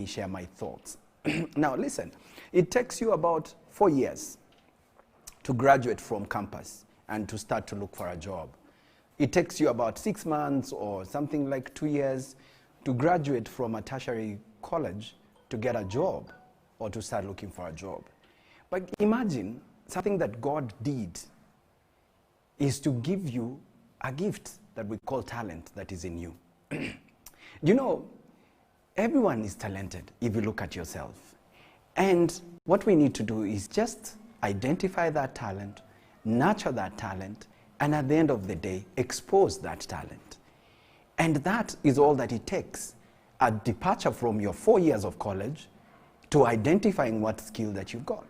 share my thoughts. Now listen, it takes you about 4 years to graduate from campus and to start to look for a job. It takes you about 6 months or something like 2 years to graduate from a tertiary college to get a job or to start looking for a job. But imagine something that God did is to give you a gift that we call talent that is in you. You know, everyone is talented if you look at yourself. And what we need to do is just identify that talent, nurture that talent, and at the end of the day, expose that talent. And that is all that it takes. A departure from your 4 years of college to identifying what skill that you've got.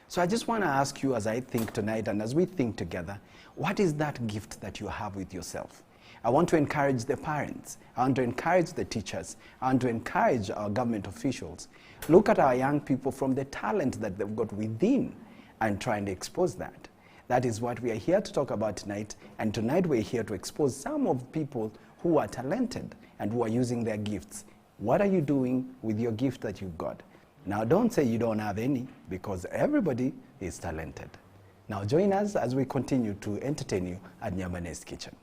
So I just want to ask you, as I think tonight and as we think together, what is that gift that you have with yourself? I want to encourage the parents. I want to encourage the teachers. I want to encourage our government officials. Look at our young people from the talent that they've got within and try and expose that. That is what we are here to talk about tonight. And tonight we're here to expose some of the people who are talented and who are using their gifts. What are you doing with your gift that you've got? Now don't say you don't have any, because everybody is talented. Now join us as we continue to entertain you at Nyamane's Kitchen.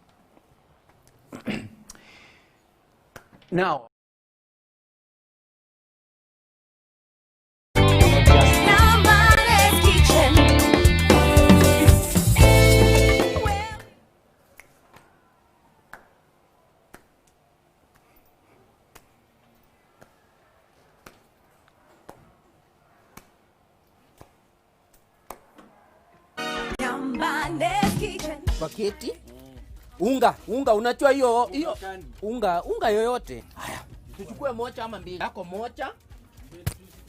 Now, paketi unga unajua hiyo unga yoyote. Haya, tuchukue moja ama mbili. Yako moja,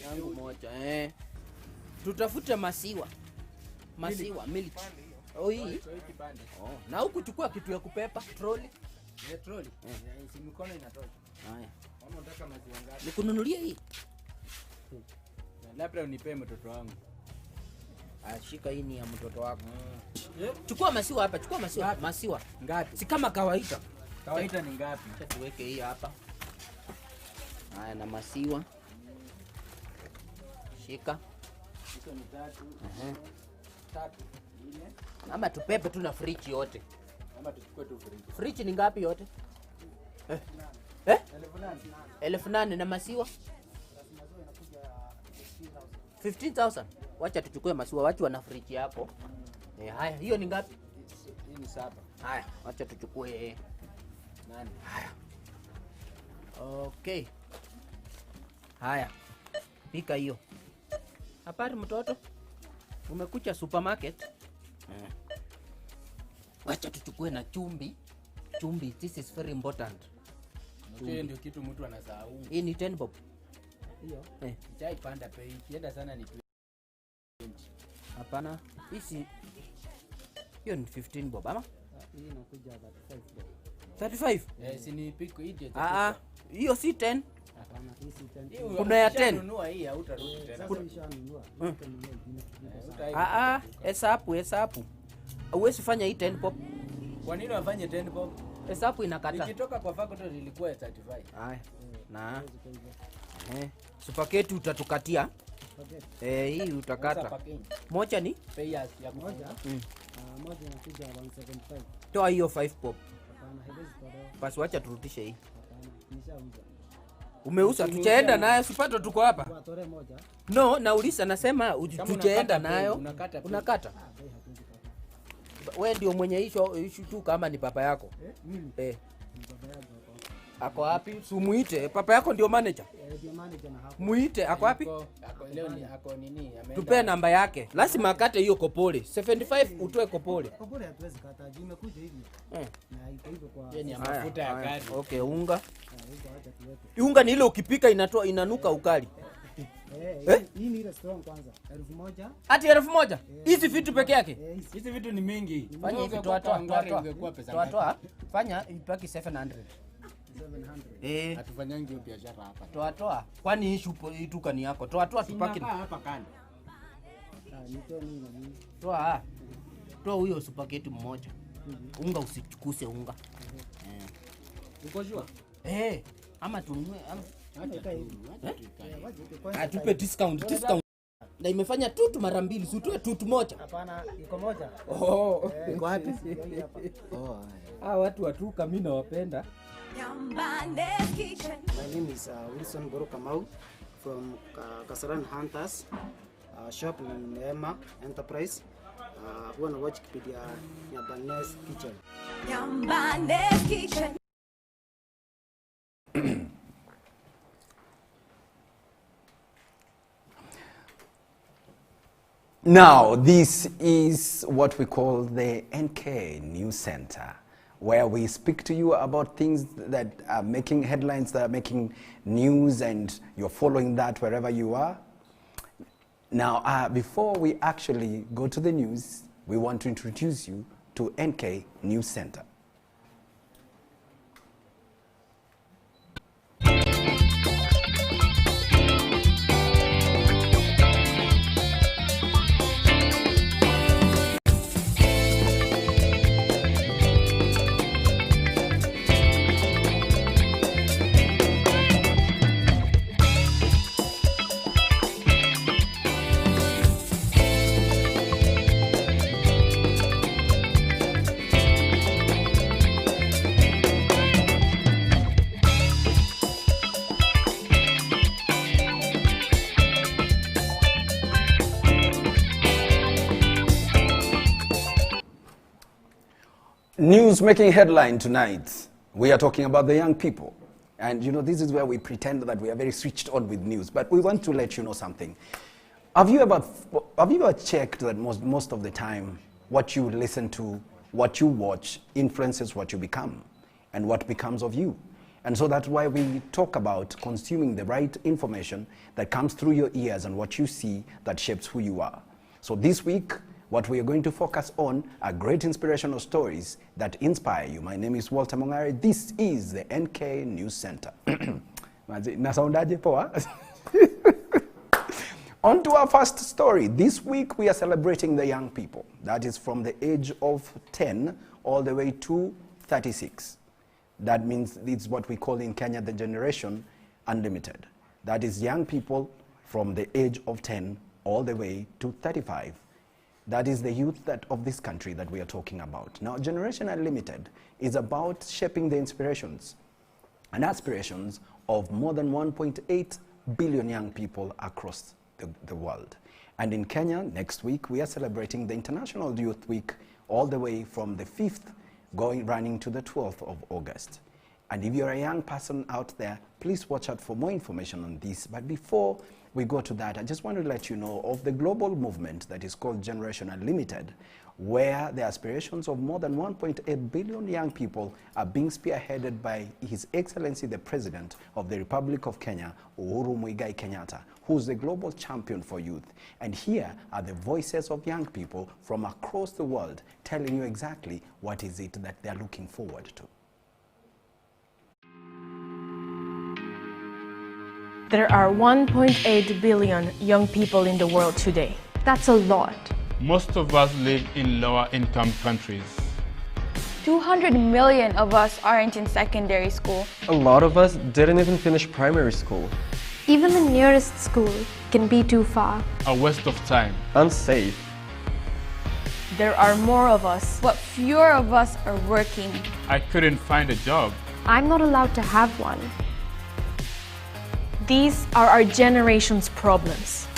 yangu moja. Tutafute masiwa milk. Hii. Na huku chukua kitu ya kupepa, trolley. Trolley. Si mikono inatosha. Haya. Kama unataka maziwa ngapi? Nikununulie hii. Labda unipe mtoto wangu. Shika hii ni ya mtoto wako. Chukua masiwa hapa, chukua masiwa. Ngapi? Si kama kawaida. Kawaida ni ngapi? Acha tuweke hii hapa. Haya, na masiwa. Shika. Hizo ni 3. 3. 4. Ama tupepe tu na fridge yote. Ama tuchukue tu fridge. Fridge ni ngapi yote? 1800 na masiwa? 15,000. Wacha tuchukue masiwa, wacha na fridge yako. Haya, hiyo ni ngapi? Hii ni 7. Haya, wacha tuchukue 8. Haya. Okay. Haya. Pika hiyo. Habari mtoto? Umekuja supermarket? Wacha tuchukue na chumvi. Chumvi, this is very important. Chumvi ndio kitu mtu anasahau. Hii ni 10 bob. Hiyo? Chai panda bei. Kienda sana ni 20. Hapana. Hiyo ni 15 bob ama? Hii inakuja 35 bob. 35? Si ni piko hii. Hiyo si 10. Hapana, hii si 10. Kuna ya 10. Nunua hii hautarudi tena. Sasa ushanunua. Hesabu. Huwezi fanya hii 10 bob. Kwa nini wafanye 10 bob? Hesabu inakata. Nikitoka kwa factory ilikuwa 35. Haya. Na spaghetti utatukatia. Hii utakata. Moja ni? Bei ya moja. Moja inakuja 175. Toa hiyo 5 bob. Hapana, haiwezi tolewa. Basi wacha turudishe hii. Hapana, nishauza. Umeuza, tuchaenda nayo, sipato tuko hapa. Watore moja. No, nauliza nasema tuchaenda nayo. Unakata. Wewe ndio mwenye issue tu kama ni papa yako. Mimi. Baba yangu ako wapi? Sumuite. Papa yako ndio manager. Ndio manager na hapo. Muite, ako wapi? Leo ni ako nini? Tupe namba yake. Lazima akate hiyo kopole. 75 utoe kopole. Kopole hatuwezi kata. Imekuja hivi. Na iko hivyo kwa ni mafuta ya gari. Okay, unga. Unga ni ile ukipika inanuka ukali. Hii ni ile strong kwanza. 1,000. Ati 1,000? Hizi vitu peke yake? Hizi vitu ni mingi. Fanya hivi toa. Fanya ipaki 700. 700. Hatufanyangi hiyo biashara hapa. Toa. Kwani hii ituka ni yako. Toa tupaki hapa kando. Nitoe nini na nini? Toa huyo spaghetti mmoja. Unga usichukuse unga. Uko jua? Ama tununue Atupe discount. Na imefanya tutu mara mbili, si utoe tutu moja. Hapana, iko moja. Iko wapi? Watu watuka mimi nawapenda. My name is Wilson Boro Kamau from Kasaran Hunters, shop in Neema Enterprise. Who wanna watch Wikipedia Nyambane's Kitchen. Nyambane's Kitchen. Now, this is what we call the NK News Center, where we speak to you about things that are making headlines, that are making news, and you're following that wherever you are. Now, before we actually go to the news, we want to introduce you to NK News Center. News making headline tonight. We are talking about the young people. And you know, this is where we pretend that we are very switched on with news. But we want to let you know something. Have you ever checked that most of the time what you listen to, what you watch, influences what you become and what becomes of you? And so that's why we talk about consuming the right information that comes through your ears and what you see that shapes who you are. So this week, what we are going to focus on are great inspirational stories that inspire you. My name is Walter Mongare. This is the NK News Center. On to our first story. This week we are celebrating the young people. That is from the age of 10 all the way to 36. That means it's what we call in Kenya the generation unlimited. That is young people from the age of 10 all the way to 35. That is the youth of this country that we are talking about. Now, Generation Unlimited is about shaping the inspirations and aspirations of more than 1.8 billion young people across the world. And in Kenya, next week, we are celebrating the International Youth Week all the way from the 5th running to the 12th of August. And if you're a young person out there, please watch out for more information on this. But before we go to that, I just want to let you know of the global movement that is called Generation Unlimited, where the aspirations of more than 1.8 billion young people are being spearheaded by His Excellency the President of the Republic of Kenya, Uhuru Muigai Kenyatta, who's the global champion for youth. And here are the voices of young people from across the world telling you exactly what is it that they're looking forward to. There are 1.8 billion young people in the world today. That's a lot. Most of us live in lower income countries. 200 million of us aren't in secondary school. A lot of us didn't even finish primary school. Even the nearest school can be too far. A waste of time. Unsafe. There are more of us, but fewer of us are working. I couldn't find a job. I'm not allowed to have one. These are our generation's problems.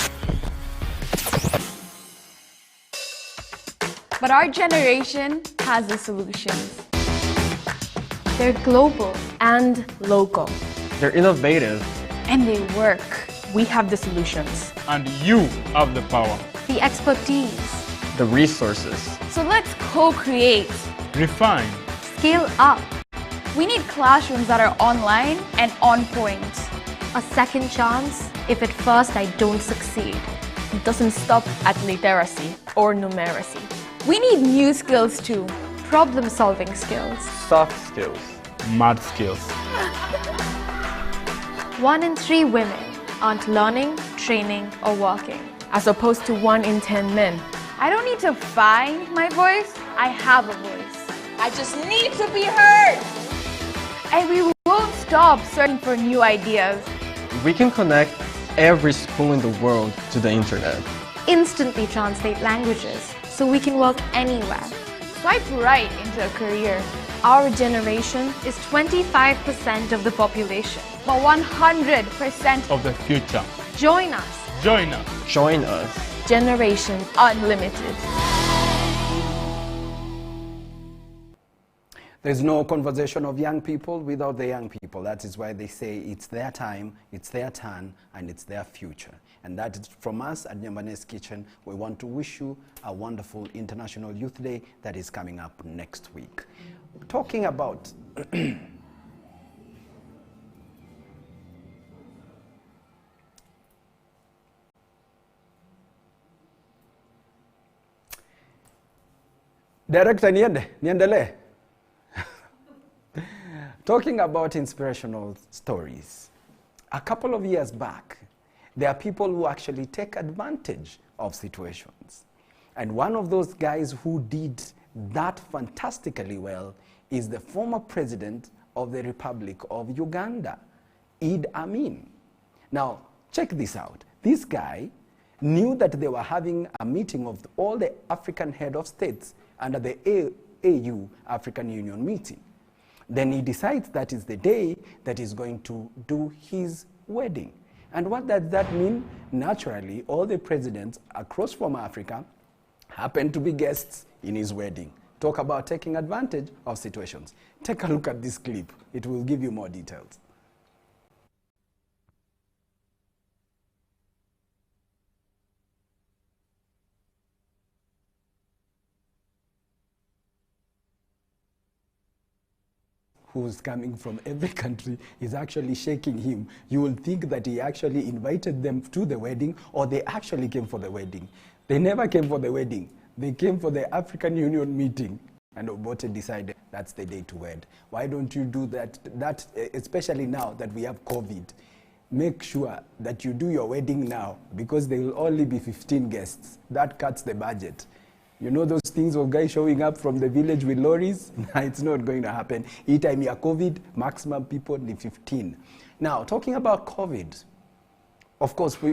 But our generation has the solutions. They're global and local. They're innovative. And they work. We have the solutions. And you have the power. The expertise. The resources. So let's co-create. Refine. Scale up. We need classrooms that are online and on point. A second chance if at first I don't succeed. It doesn't stop at literacy or numeracy. We need new skills too. Problem-solving skills. Soft skills. Math skills. 1 in 3 women aren't learning, training, or working, as opposed to 1 in 10 men. I don't need to find my voice, I have a voice. I just need to be heard. And we won't stop searching for new ideas. we can connect every school in the world to the internet. Instantly translate languages so we can work anywhere. Swipe right into a career. Our generation is 25% of the population. But 100% Of the future. Join us. Join us. Join us. Generation Unlimited. There's no conversation of young people without the young people. That is why they say it's their time, it's their turn, and it's their future. And that is from us at Nyambane's Kitchen. We want to wish you a wonderful International Youth Day that is coming up next week. Talking about Director niendelee. Talking about inspirational stories. A couple of years back, there are people who actually take advantage of situations. And one of those guys who did that fantastically well is the former president of the Republic of Uganda, Idi Amin. Now, check this out. This guy knew that they were having a meeting of all the African head of states under the AU, African Union meeting. Then he decides that is the day that he's going to do his wedding. And what does that mean? Naturally, all the presidents across from Africa happen to be guests in his wedding. Talk about taking advantage of situations. Take a look at this clip. It will give you more details. Who's coming from every country is actually shaking him. You will think that he actually invited them to the wedding, or they actually came for the wedding. They never came for the wedding. They came for the African Union meeting. And Obote decided that's the day to wed. Why don't you do that, especially now that we have COVID? Make sure that you do your wedding now, because there will only be 15 guests. That cuts the budget. You know those things of guys showing up from the village with lorries? It's not going to happen. Anytime you have COVID, maximum people need 15. Now, talking about COVID, of course, we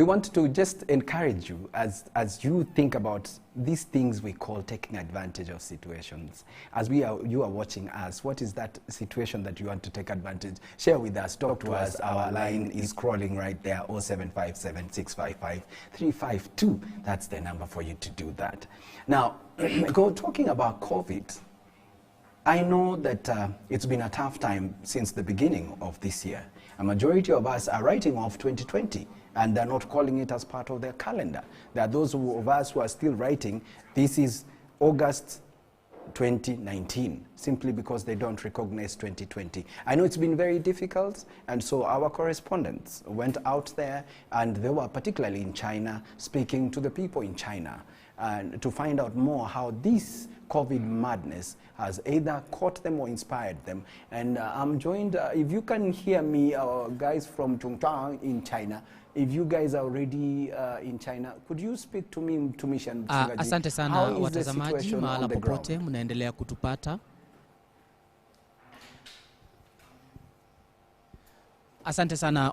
want to just encourage you as you think about these things we call taking advantage of situations. As you are watching us, what is that situation that you want to take advantage? Share with us, talk to us. Our line is scrolling right there, 0757 655 352. That's the number for you to do that. Now, talking about COVID, I know that it's been a tough time since the beginning of this year. A majority of us are writing off 2020. And they're not calling it as part of their calendar. There are those of us who are still writing, this is August 2019, simply because they don't recognize 2020. I know it's been very difficult, and so our correspondents went out there, and they were particularly in China, speaking to the people in China, and to find out more how this COVID madness has either caught them or inspired them. And I'm joined, if you can hear me, guys from Chongqing in China, if you guys are already in China, could you speak to me, Mtumishi and Mchungaji? Asante sana watazamaji mahala popote mnaendelea kutupata. Asante sana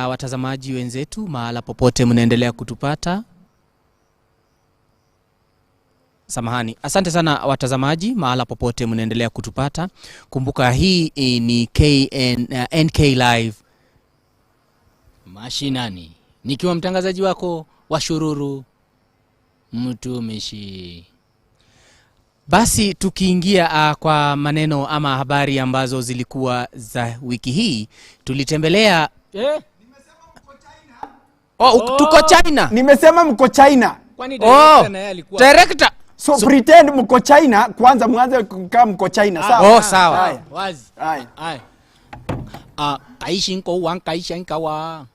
watazamaji wenzetu mahala popote mnaendelea kutupata. Samahani. Asante sana watazamaji mahala popote mnaendelea kutupata. Kumbuka hii ni NK Live mashinani. Nikiwa mtangazaji wako wa Shururu Mtumishi. Basi tukiingia kwa maneno ama habari ambazo zilikuwa za wiki hii, tulitembelea Nimesema mko China. Tuko China. Nimesema mko China. Kwani director na yeye alikuwa director. So pretend mko China, kwanza mwanze kama mko China, sawa? Sawa. Wazi. Aishin ko wang kaishan kawa.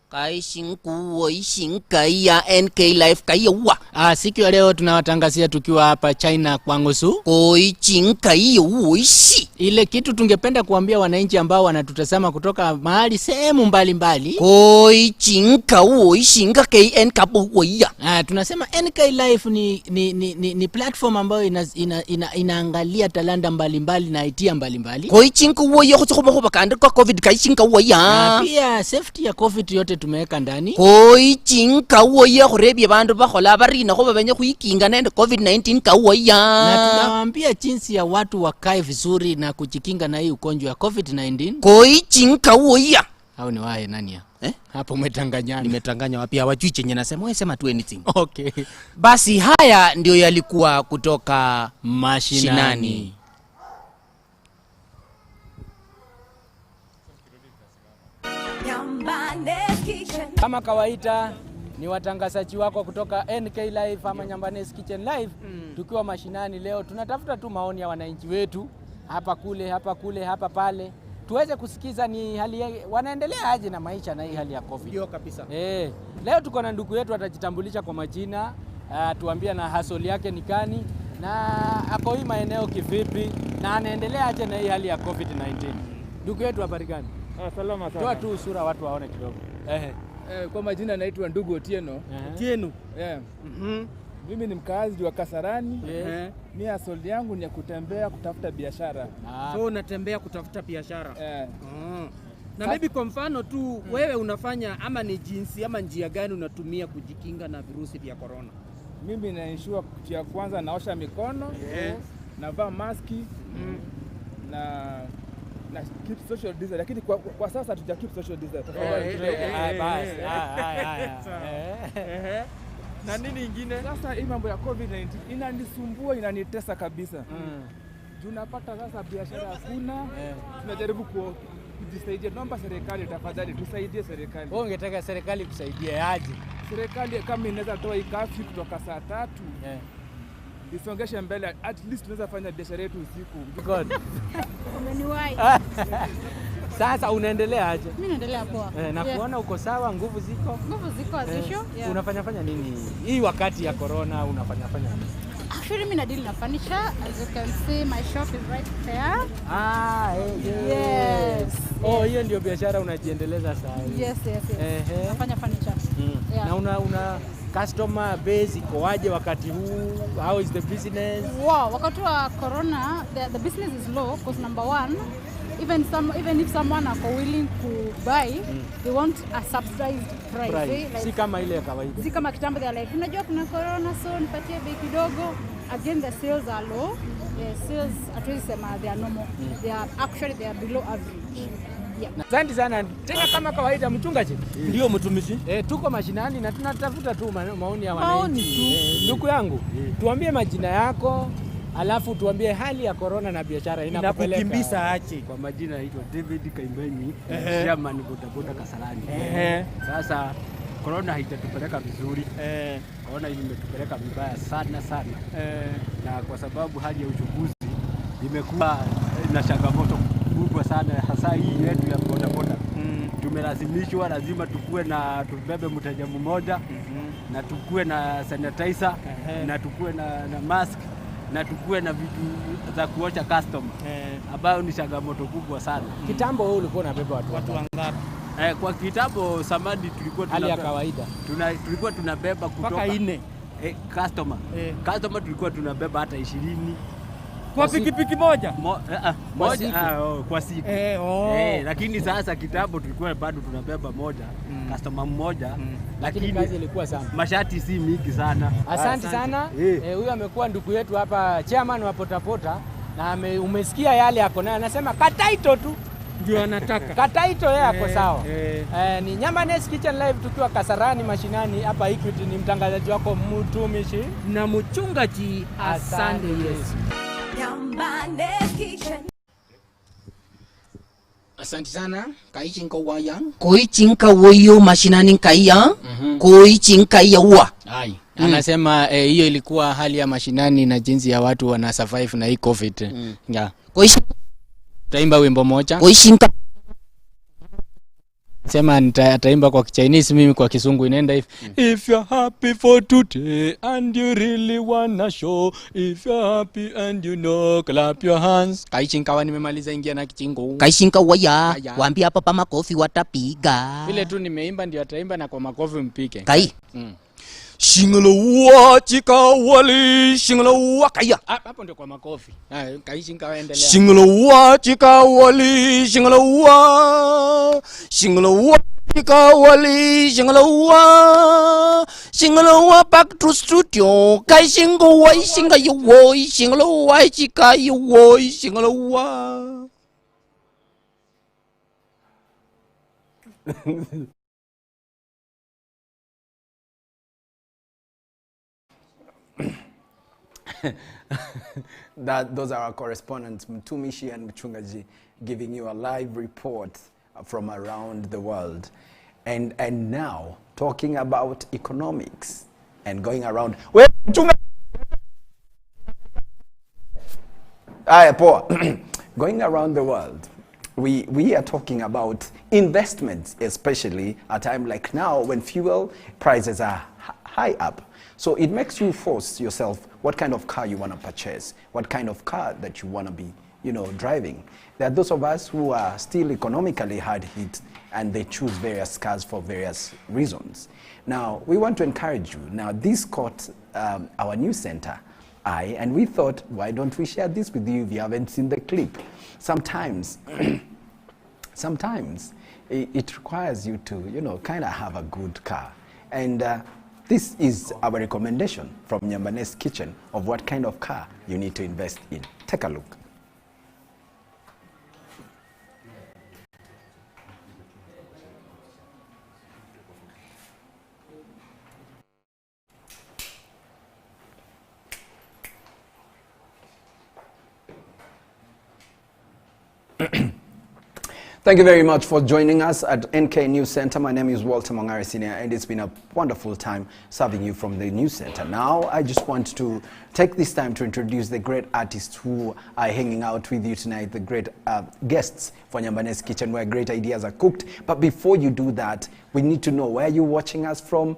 NK Life kaiwa. Siku ya leo tunawatangazia tukiwa hapa China kwa Ngusu. Ile kitu tungependa kuambia wananchi ambao wanatutazama kutoka mahali sehemu mbalimbali. Tunasema NK Life ni platform ambayo inaangalia talanta mbalimbali na idea mbalimbali. Pia safety ya COVID yote tumeweka ndani. Na tunawaambia jinsi ya watu wakae vizuri na kujikinga na hii ugonjwa wa COVID-19. Hao ni wae nani ya? Hapo umetanganya. Nimetanganya wapi? Hawajui chenye nasema. Wewe sema tu anything. Okay. Basi haya ndio yalikuwa kutoka mashinani. Kama kawaida ni watangazaji wako kutoka NK Live ama Nyambanes Kitchen Live. Tukiwa mashinani leo tunatafuta tu maoni ya wananchi wetu hapa kule, hapa pale. Tuweze kusikiza ni hali wanaendelea aje na maisha na hii hali ya COVID. Ndio kabisa. Leo tuko na ndugu yetu atajitambulisha kwa majina, tuambia na hustle yake ni gani na ako hii maeneo kivipi na anaendelea aje na hii hali ya COVID-19. Ndugu yetu habari gani? Salama sana. Toa tu sura watu waone kidogo. Kwa majina naitwa ndugu Otieno. Otieno. Mimi ni mkazi wa Kasarani. Mimi asili yangu ni ya kutembea kutafuta biashara. So unatembea kutafuta biashara. Na maybe kwa mfano tu wewe unafanya ama ni jinsi ama njia gani unatumia kujikinga na virusi vya corona? Mimi na ensure kitu ya kwanza naosha mikono, navaa maski na keep social distance, lakini kwa sasa tuja keep social distance. Na nini ingine? Sasa hii mambo ya COVID-19 inanisumbua, inanitesa kabisa. Tunapata sasa biashara hakuna. Tunajaribu kujisaidia. Naomba serikali tafadhali tusaidie serikali. Wewe ungetaka serikali kusaidie aje? Serikali kama inaweza toa ikafi kutoka saa 3. Isongeshe mbele, at least tunaweza fanya biashara yetu usiku. God. Umeniwahi. Sasa unaendelea aje? Mimi naendelea poa. Na kuona uko sawa, nguvu ziko? Nguvu ziko azisho. Unafanya nini? Hii wakati ya corona unafanya nini? Actually mimi deal na furniture. As you can see my shop is right there. Yes. Hiyo ndio biashara unajiendeleza sasa. Yes. Nafanya furniture. Na una customer base iko aje wakati huu? How is the business? Wow, wakati wa corona the business is low because number one, even if someone are willing to buy, they want a subsidized price. Like, si kama ile ya kawaida. Si kama kitambo they like, unajua kuna corona so nipatie bei kidogo. Again the sales are low. The sales hatuwezi sema they are normal. They are below average. Asante sana. Tena kama kawaida mchungaji. Ndio mtumishi. Tuko mashinani na tunatafuta tu maoni ya wananchi. Ndugu yangu, tuambie majina yako, alafu tuambie hali ya corona na biashara inakupeleka. Inakukimbiza aje? Kwa majina naitwa David Kaimbenyi, chairman bodaboda Kasarani. Sasa corona haitatupeleka vizuri. Corona imetupeleka vibaya sana. Na kwa sababu hali ya uchukuzi imekuwa na changamoto kubwa sana, hasa hii yetu ya bodaboda. Tumelazimishwa lazima tubebe mteja mmoja, na tukue na sanitizer, na tukue na mask, na tukue na vitu za kuosha customer, ambayo ni changamoto kubwa sana. Kitambo wewe ulikuwa unabeba watu wangapi? Kwa kitambo samadi tulikuwa hali ya kawaida. Tulikuwa tunabeba kutoka 4 customer. Customer tulikuwa tunabeba hata 20 kwa pikipiki moja kwa siku. Lakini sasa kitambo tulikuwa bado tunabeba moja customer mmoja, lakini kazi ilikuwa sana. Mashati si mingi sana. Asante sana. Huyu amekuwa ndugu yetu hapa, chairman wa potapota, na umesikia yale yako naye, anasema kataito tu ndio anataka. Kataito yeye ako sawa. Ni Nyambanes Kitchen Live tukiwa Kasarani mashinani hapa Equity. Ni mtangazaji wako mtumishi na mchungaji. Asante Yesu. Nyambanes Kitchen. Asante sana. Kaichinka waya. Koichinka woyo mashinani kaya. Koichinka yawa. Anasema hiyo ilikuwa hali ya mashinani na jinsi ya watu wana survive na hii COVID. Taimba wimbo moja. Koichinka Sema ataimba kwa Chinese, mimi kwa Kizungu inaenda hivi. If you're happy for today and you really wanna show, if you're happy and you know, clap your hands. Kaishinkawa nimemaliza, ingia na kichingo. Kaishinka waya, waambia hapa pa makofi watapiga. Vile tu nimeimba ndio ataimba na kwa makofi mpike. Kai. Shingaloa chikawali, shingaloa kaya. Hapo ndio kwa makofi. Kaishinkawa endelea. Shingaloa chikawali, shingaloa. Shingaloa chikawali, shingaloa. Shingaloa back to studio. Kaishingoa, shingayoa, shingaloa chikayoa, shingaloa. Those are our correspondents, Mtumishi and Mchungaji, giving you a live report from around the world. And now, talking about economics and going around. Going around the world, we are talking about investments, especially at a time like now when fuel prices are high up. So it makes you force yourself what kind of car you want to purchase, what kind of car that you want to be, driving. There are those of us who are still economically hard hit and they choose various cars for various reasons. Now, we want to encourage you. Now, this caught our news center eye, and we thought, why don't we share this with you if you haven't seen the clip? Sometimes it requires you to, kind of have a good car. And this is our recommendation from Nyambane's Kitchen of what kind of car you need to invest in. Take a look. Thank you very much for joining us at NK News Center. My name is Walter Mongari Senior, and it's been a wonderful time serving you from the News Center. Now, I just want to take this time to introduce the great artists who are hanging out with you tonight, the great guests for Nyambane's Kitchen, where great ideas are cooked. But before you do that, we need to know where you're watching us from.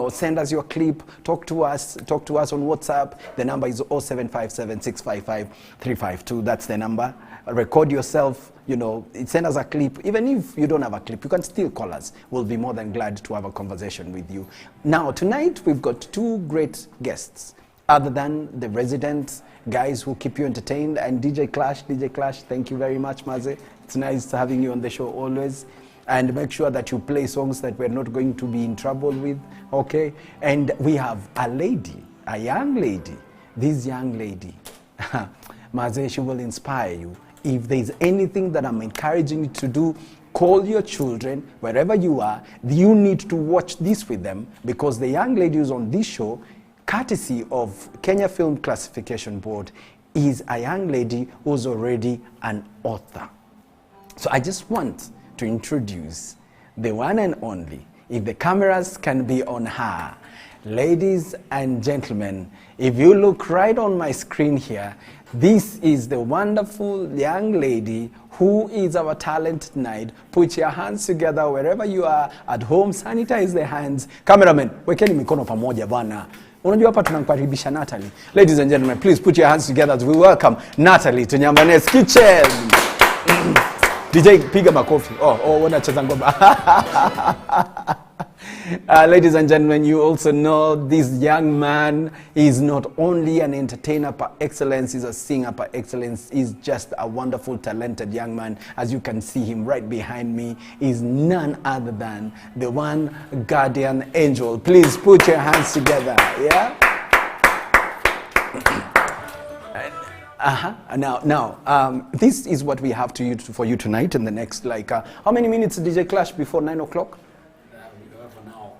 Send us your clip, talk to us on WhatsApp. The number is 0757 655 352. That's the number. Record yourself, send us a clip. Even if you don't have a clip, you can still call us. We'll be more than glad to have a conversation with you. Now, tonight, we've got two great guests, other than the resident guys who keep you entertained, and DJ Clash. DJ Clash, thank you very much, Maze. It's nice having you on the show always. And make sure that you play songs that we're not going to be in trouble with, okay? And we have a lady, a young lady. This young lady, Maze, she will inspire you. If there's anything that I'm encouraging you to do, call your children, wherever you are. You need to watch this with them, because the young lady who's on this show, courtesy of Kenya Film Classification Board, is a young lady who's already an author. So I just want to introduce the one and only, if the cameras can be on her. Ladies and gentlemen, if you look right on my screen here, this is the wonderful young lady who is our talent tonight. Put your hands together wherever you are at home. Sanitize the hands. Cameraman, wekeni mikono pamoja bwana. Unajua hapa tunamkaribisha Natalie. Ladies and gentlemen, please put your hands together as we welcome Natalie to Nyambane's Kitchen. DJ, piga makofi. Wanacheza ngoma. Ladies and gentlemen, you also know this young man is not only an entertainer par excellence, he's a singer par excellence. He's just a wonderful, talented young man. As you can see him right behind me, is none other than the one guardian angel. Please put your hands together, yeah? Now, this is what we have for you tonight in the next, how many minutes, DJ Clash, before 9 o'clock?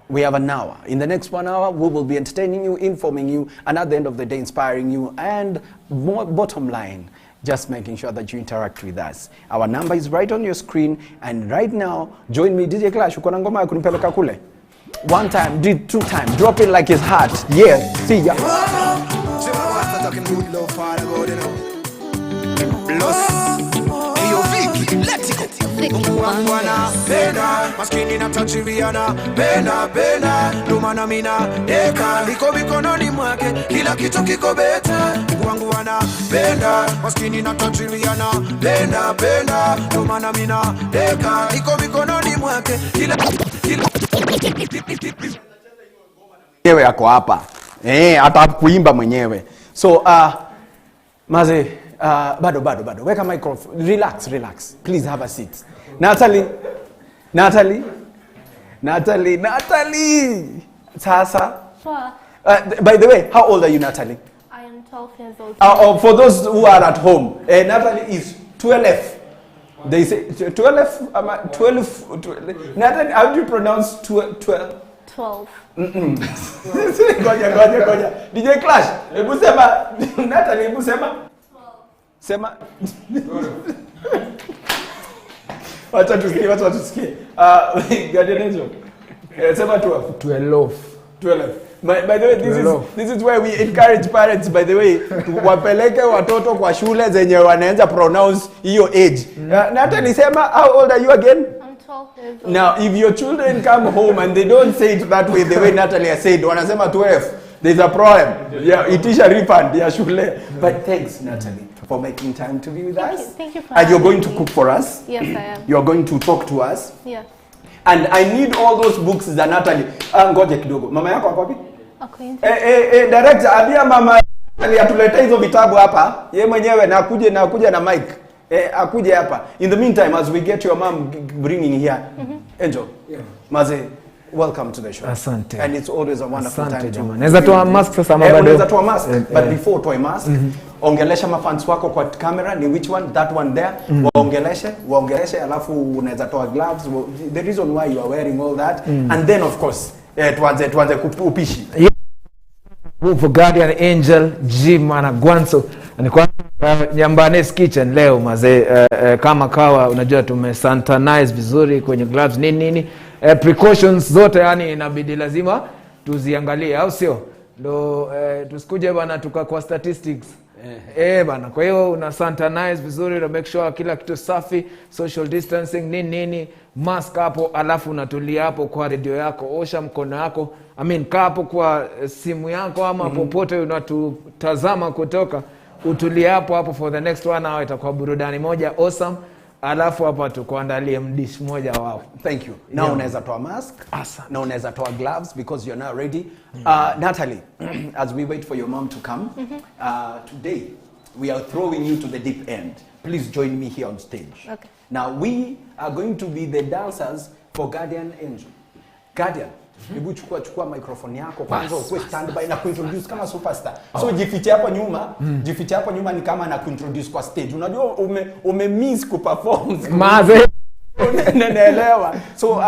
We have an hour. In the next 1 hour, we will be entertaining you, informing you, and at the end of the day, inspiring you, and bottom line, just making sure that you interact with us. Our number is right on your screen, and right now, join me, DJ Clash, uko na ngoma ya kunipeleka kule? 1 time, 2 times, drop it like it's hot. Yeah, see ya. Mungu wangu anapenda maskini na tajiriana pena ndo maana mina deka niko mikononi mwake kila kitu kiko beta. Mungu wangu anapenda maskini na tajiriana pena ndo maana mina deka niko mikononi mwake kila mwenyewe yako hapa hata kuimba mwenyewe. So maze bado weka microphone, relax please, have a seat. Natalie sasa. By the way, how old are you, Natalie? I am 12 years old. For those who are at home, Natalie is 12. They say 12. 12. Natalie, how do you pronounce 12? 12. Ngoja. DJ Clash, hebu sema Natalie, hebu sema. 12. Sema. Wacha tusikie. Guardian Angel. Sema 12. 12. By the way, this is where we encourage parents, by the way, wapeleke watoto kwa shule zenye wanaanza pronounce hiyo age. Natalie, sema, how old are you again? I'm 12 years old. Now, if your children come home and they don't say it that way, the way Natalie has said, wanasema 12, there's a problem. Yeah, itisha refund ya shule. But thanks, Natalie, for making time to be with us. Thank you for and you're going to cook for us. Yes, I am. You're going to talk to us. Yes. And I need all those books za Natalie. Ngoje kidogo. Mama yako hapo wapi? Director, abia mama aliyatuletea hizo vitabu hapa. Yeye mwenyewe na akuje na mic. Akuje hapa. In the meantime, as we get your mom bringing here. Angel. Yeah. Maze, welcome to the show. Asante. And it's always a wonderful time to. Naweza toa mask sasa ama bado? Naweza toa mask, but before toa mask, ongelesha mafans wako kwa camera, ni which one? That one there. Waongeleshe alafu unaweza toa gloves. The reason why you are wearing all that, and then of course tuanze upishi. For Guardian Angel Jim na Gwanso ni kwa Nyambane's Kitchen leo maze, kama kawa unajua tumesantanize vizuri kwenye gloves nini precautions zote, yani inabidi lazima tuziangalie, au sio? Ndo tusikuje bana kwa statistics bana. Kwa hiyo una santanize vizuri na make sure kila kitu safi, social distancing nini, mask hapo, alafu unatulia hapo kwa radio yako, osha mkono yako, kaa hapo kwa simu yako ama popote unatutazama kutoka, utulia hapo for the next 1 hour. Itakuwa burudani moja awesome. Alafu hapa tukuandalie mdish moja wao. Thank you. Now unaweza toa mask. Now unaweza toa gloves because you're now ready. Natalie, as we wait for your mom to come, today we are throwing you to the deep end. Please join me here on stage. Okay. Now we are going to be the dancers for Guardian Angel. Guardian, hebu chukua microphone yako kwanza ukwe standby na kuintroduce kama superstar. So jifiche hapo nyuma ni kama na kuintroduce kwa stage. Unajua miss kuperform. Maze. Naelewa. So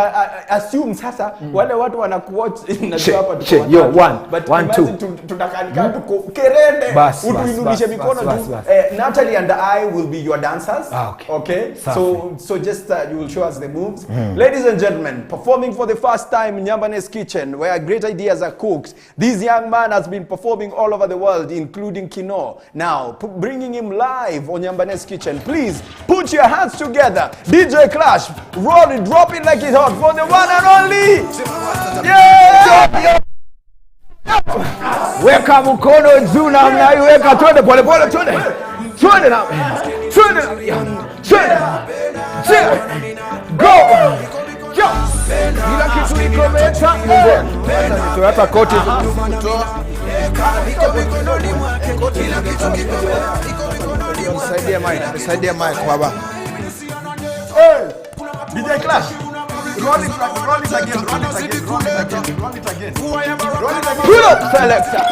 assume sasa wale watu wanakuwatch najua hapa tuko. Yo 1 2 tutakanika tuko kerende utuinulishe mikono tu. Natalie and I will be your dancers. Okay? So just you will show us the moves. Ladies and gentlemen, performing for the first time in Nyambane's Kitchen where great ideas are cooked. This young man has been performing all over the world including Kino. Now bringing him live on Nyambane's Kitchen. Please put your hands together. DJ Clash, roll it, drop it like it's hot for the one and only. Yeah! Weka mkono juu na mnaiweka, twende pole twende na go ila kitu iko meta hata koti Saidia mic baba. DJ Clash, roll it again. Pull up, selector.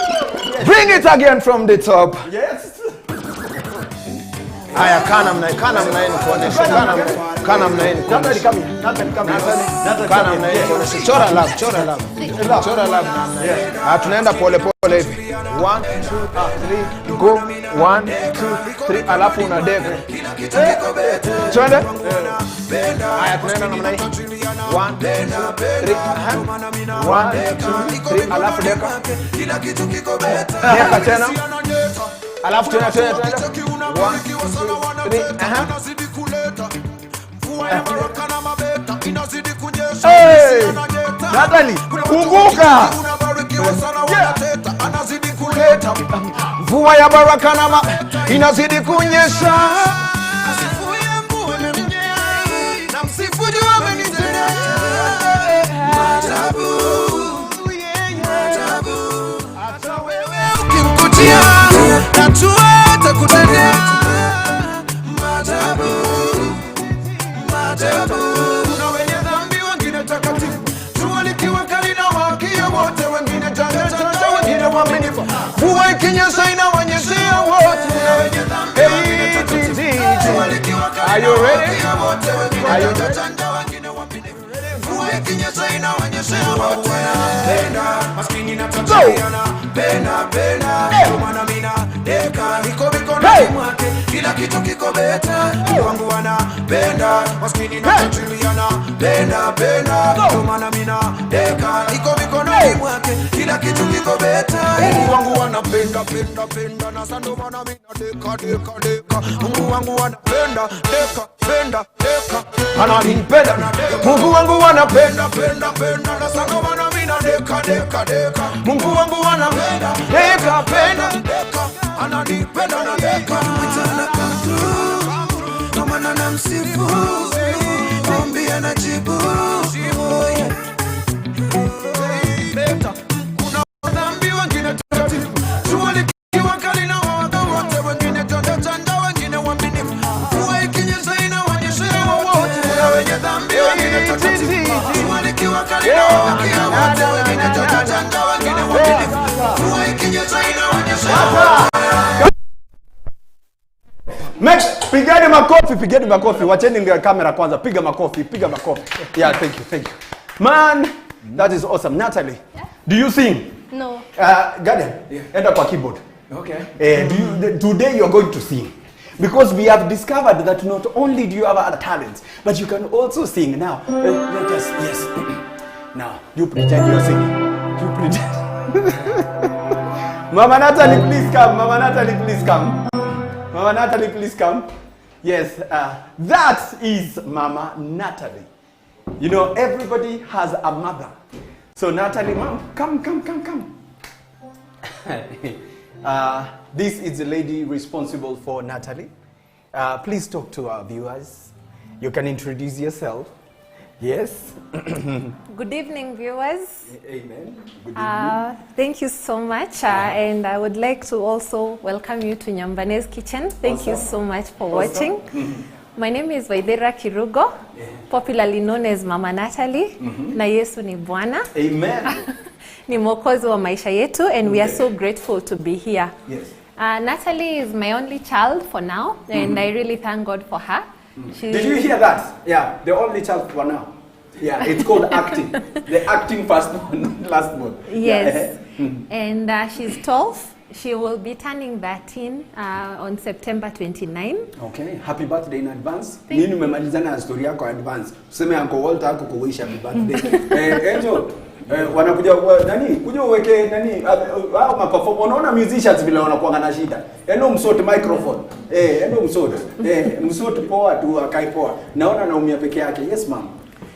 Bring it again from the top. Yes. Haya, kana mnaeni kuonesha. Kana mnaeni kuonesha. Chora love. Tunaenda pole hivi. 1 2 3 go. 1 2 3 alafu una deko. Twende. Haya, tunaenda namna hii. 1 2 3 1 2 3 alafu deko. Deka tena. Alafu tena. 1 2 3 Hey! Natalie, kumbuka. Anazidi kuleta mvua ya baraka na inazidi kunyesha. Asifuye mvua inanyesha na msifu juu amenitendea maajabu. Maajabu. Hata wewe ukimkutia na tuwata kutendea maajabu. Maajabu. Kuna wenye dhambi wengine takatifu, jua likiwa kali na wakia wote, wengine janja wengine waaminifu. Mvua ikinyesha inawanyeshea wote. Are you ready? Are you ready? Mvua ikinyesha inawanyeshea wote. Penda maskini na tajiriana, penda maana mina deka niko mikononi mwake, kila kitu kiko beta. Mungu wangu anapenda maskini na tajiriana, penda maana mina deka niko mikononi mwake, kila kitu kiko beta. Mungu wangu anapenda na sando maana mina deka. Mungu wangu anapenda deka ananipenda. Mungu wangu anapenda na sando maana mina deka. Mungu wangu anapenda deka ananipenda na deka. Mtana katu kama na msifu ombi anajibu. Kuna dhambi wengine takatifu, jua likiwa kali na waga wote, wengine janja wengine waaminifu. Mvua ikinyesha inawanyeshea wote. Kuna wenye dhambi wengine takatifu, jua likiwa kali na waga wote, wengine janja wengine waaminifu. Mvua ikinyesha inawanyeshea wote. Pigeni makofi. Wacheni kamera kwanza. Piga makofi. Yeah, thank you. Man, that is awesome. Natalie, yeah? Do you sing? No. Guardian, enda kwa keyboard. Okay. Today you're going to sing. Because we have discovered that not only do you have other talents, but you can also sing. Now, let us, yes. Now, you pretend you're singing. You pretend. Mama Natalie, please come. Mama Natalie, please come. Yes, that is Mama Natalie. You know, everybody has a mother. So Natalie, mom, come. This is the lady responsible for Natalie. Please talk to our viewers. You can introduce yourself. Yes. Good evening, viewers. Amen. Good evening. Thank you so much. And I would like to also welcome you to Nyambane's Kitchen. Thank you so much for watching. My name is Waidera Kirugo, popularly known as Mama Natalie. Na Yesu ni Bwana. Amen. Ni mwokozi wa maisha yetu, and we are so grateful to be here. Yes. Natalie is my only child for now, and I really thank God for her. Did you hear that? Yeah, the only child for now. Yeah, it's called acting. The acting first one, last one. Yes. And she's 12. She will be turning 13 on September 29. Okay, happy birthday in advance. Nini umemalizana na story yako advance. Useme Uncle Walter ako kuwish happy birthday. Angel, wanakuja nani? Kuja uweke nani? Hao maperform. Unaona musicians vile wanakuanga na shida. Endo msote microphone. Endo msote. Msote poa tu akai poa. Naona naumia peke yake. Yes, ma'am.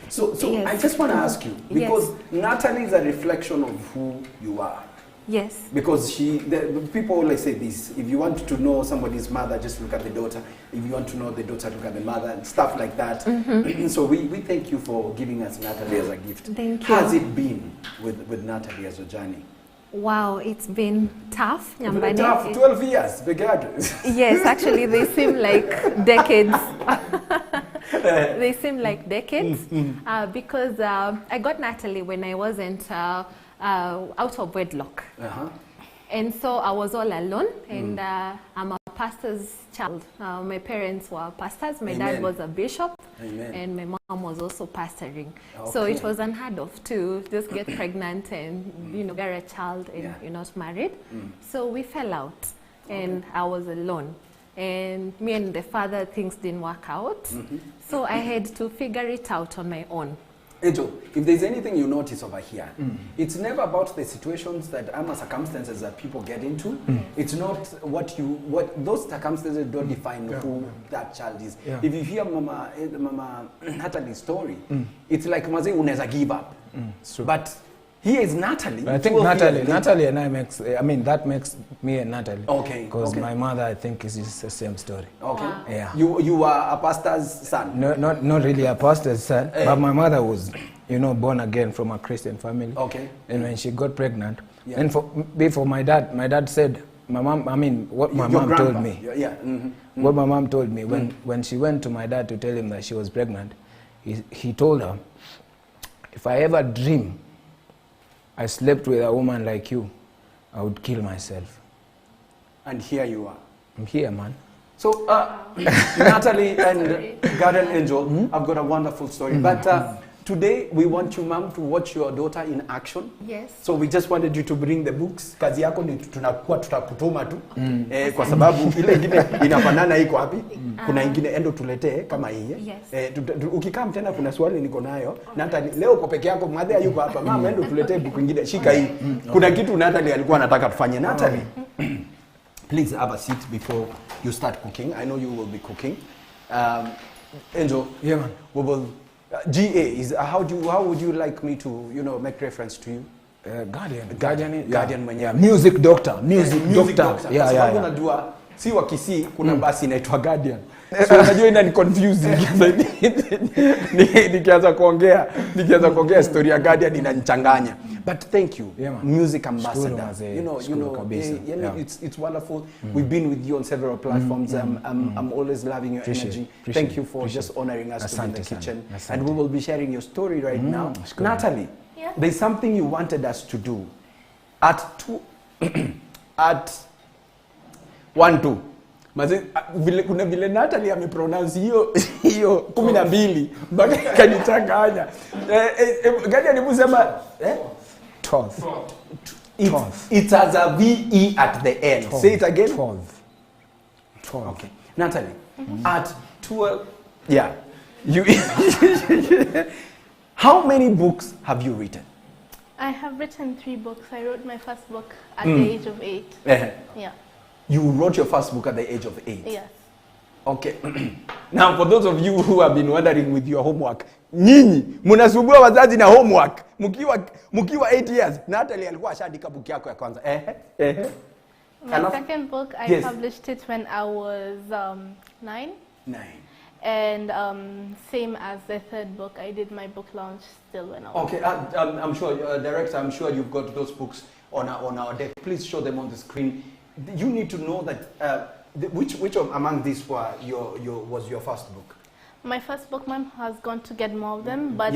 So yes. I just want to ask you, because Natalie is a reflection of who you are. Yes. Because the people always say this: if you want to know somebody's mother, just look at the daughter. If you want to know the daughter, look at the mother, and stuff like that. So we thank you for giving us Natalie as a gift. Thank you. How has it been with Natalie as a journey? Wow, it's been tough. It's been tough. 12 years, Yes, actually, they seem like decades. They seem like decades because I got Natalie when I wasn't out of wedlock. And so I was all alone, and I'm a pastor's child. My parents were pastors. My dad was a bishop, and my mom was also pastoring. So it was unheard of to just get pregnant and bear a child and you're not married. So we fell out, and I was alone. And me and the father, things didn't work out. So I had to figure it out on my own. Ejo, if there's anything you notice over here, it's never about the situations that circumstances that people get into. It's not what those circumstances don't define who that child is. Yeah. If you hear Mama Natalie's story, it's like Maze unaweza give up. But here is Natalie. But I think Natalie and I that makes me and Natalie. Okay. Because my mother, I think, is the same story. Okay. Yeah. You are a pastor's son. No, not really a pastor's son, but my mother was, born again from a Christian family. Okay. And when she got pregnant, and before my dad said, my mom, what my mom told me. Yeah. What my mom told me when she went to my dad to tell him that she was pregnant, he told her, if I ever dream I slept with a woman like you, I would kill myself. And here you are. I'm here, man. So, Natalie and Guardian Angel, I've got a wonderful story. But today, we want you, ma'am, to watch your daughter in action. Yes. So we just wanted you to bring the books. Kazi yako ni tutakutuma tu. Kwa sababu ile ingine inafanana iko wapi? Kuna ingine endo tuletee kama hii. Yes. Ukikaa tena kuna swali niko nayo. Natalie, leo uko peke yako, mother yuko hapa. Mama endo tuletee book ingine. Shika hii. Kuna kitu Natalie alikuwa anataka tufanye. Natalie, please have a seat before you start cooking. I know you will be cooking. Angel, yeah, man. We will. GA is how would you like me to make reference to you? Guardian mwenyewe. Music doctor. Yeah. Sababu najua si wa Kisii kuna basi inaitwa Guardian. So unajua ina ni confusing. Nikianza kuongea story ya Guardian inanichanganya. But thank you. Yeah, Music ambassador. It's wonderful. We've been with you on several platforms. I'm always loving your energy. Thank you for just honoring us to be in the kitchen. And we will be sharing your story right now. Natalie, there's something you wanted us to do at 1-2. Kuna vile Natalie amepronounce hiyo 12 mpaka kanichanganya. Gani alimusema 12. It has a VE at the end. 12. Say it again. 12. Okay. Natalie, at 12, yeah. How many books have you written? I have written 3 books. I wrote my first book at the age of 8. Yeah. You wrote your first book at the age of 8? Yes. Okay. Now, for those of you who have been wondering with your homework, nyinyi mnasumbua wazazi na homework mkiwa 8 years. Natalie alikuwa ashaandika book yako ya kwanza. My second book, I published it when I was 9. 9. And same as the third book, I did my book launch still when I was. Okay, I'm sure, director, I'm sure you've got those books on our deck. Please show them on the screen. You need to know that which among these was your first book? My first book, Mom has gone to get more of them, but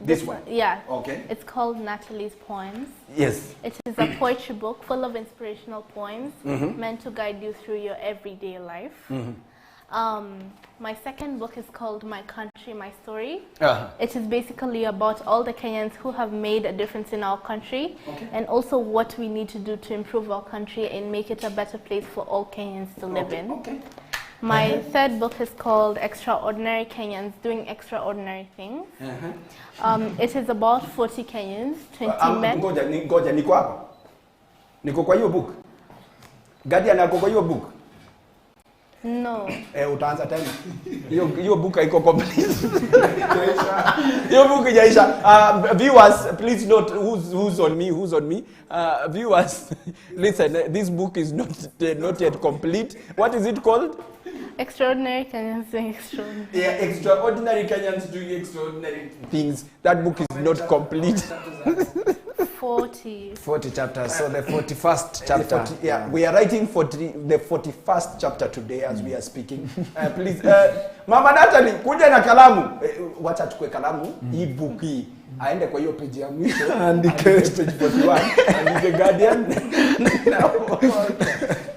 this one. Yeah. Okay. It's called Natalie's Poems. Yes. It is a poetry book full of inspirational poems meant to guide you through your everyday life. My second book is called My Country, My Story. It is basically about all the Kenyans who have made a difference in our country and also what we need to do to improve our country and make it a better place for all Kenyans to live in. My third book is called Extraordinary Kenyans Doing Extraordinary Things. It is about 40 Kenyans, 20 men. Ngoja niko hapa. Niko kwa hiyo book. Guardian ako kwa hiyo book. No. Utaanza tena. Hiyo book haiko complete. Hiyo book haijaisha. Viewers, please note who's on me. Viewers, listen, this book is not yet complete. What is it called? Extraordinary Kenyans Doing Extraordinary. Yeah, Extraordinary Kenyans Doing Extraordinary Things. That book is not complete. 40 chapters, so the 41st chapter. We are writing the 41st chapter today as we are speaking. Please, Mama Natalie, kuja na kalamu. Wacha chukue kalamu, hii book hii. Aende kwa hiyo page ya mwisho, andike page 41, andike Guardian.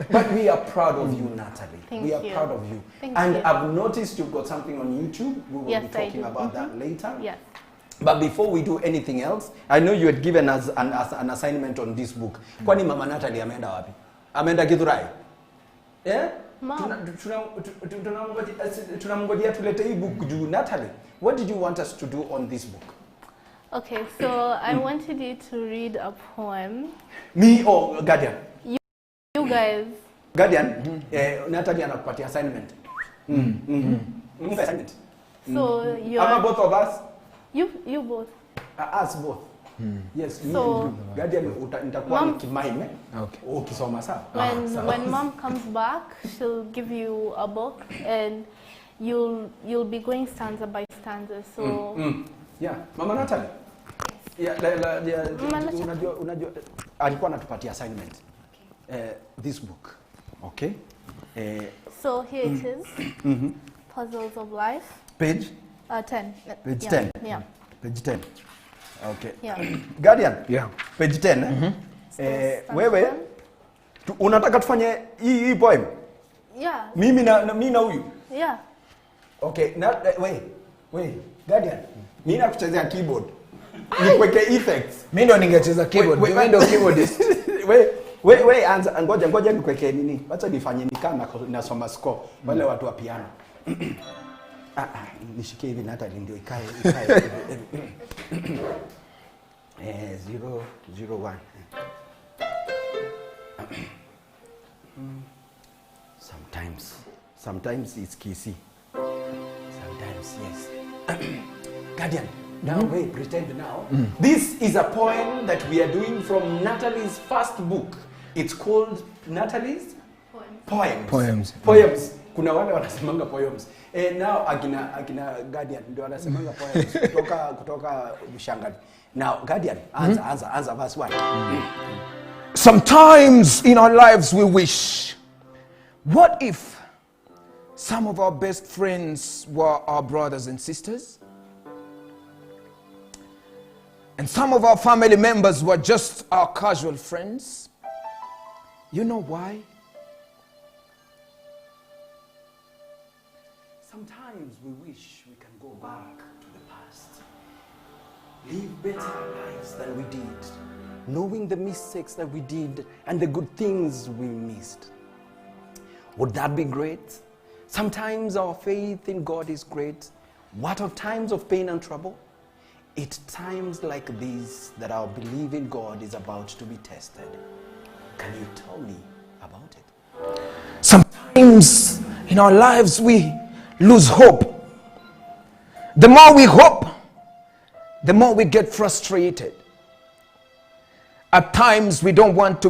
But we are proud of you, Natalie. We are proud of you. And I've noticed you've got something on YouTube. We will be talking about that later. Yes. But before we do anything else, I know you had given us an assignment on this book. Kwani Mama Natalie ameenda wapi? Ameenda Githurai? Yeah? Tunamngojea tulete hii book juu. Natalie, what did you want us to do on this book? Okay, so I wanted you to read a poem. Me or Guardian? You guys. Guardian, Natalie anakupatia assignment. Assignment. So you're... Ama both of us? You both. Us both. Yes, So, Guardian nitakuwa nikimime. Okay. Ukisoma sawa. When mom comes back, she'll give you a book and you'll be going stanza by stanza. So Yeah, Mama Natalie. Yeah, unajua alikuwa anatupatia assignment. This book. Okay? So here it is. Puzzles of Life. Page? 10. Page Yeah. 10. Yeah. Page 10. Okay. Yeah. Guardian? Yeah. Page 10. Wewe unataka tufanye hii poem? Yeah. Mimi na huyu? Yeah. Okay, wait. Guardian. Mimi nakuchezea keyboard. Nikweke effects. Mimi ndo ningecheza keyboard. Mimi ndo keyboardist. Wewe anza ngoja nikweke nini? Acha nifanye nikana nasoma score. Wale watu wa piano. Nishikie hivi na hata ndio ikae. 001. Sometimes it's kissy. Sometimes yes. Guardian, now wait, pretend now. This is a poem that we are doing from Natalie's first book. It's called Natalie's Poems. Kuna wale wanasemanga poems. Now akina Guardian ndio wanasemanga poems kutoka Mshangani. Now Guardian, answer verse 1. Sometimes in our lives we wish, what if some of our best friends were our brothers and sisters? And some of our family members were just our casual friends? You know why? Sometimes we wish we can go back to the past. Live better lives than we did, knowing the mistakes that we did and the good things we missed. Would that be great? Sometimes our faith in God is great. What of times of pain and trouble? It's times like these that our belief in God is about to be tested. Can you tell me about it? Sometimes in our lives we lose hope. The more we hope, the more we get frustrated. At times we don't want to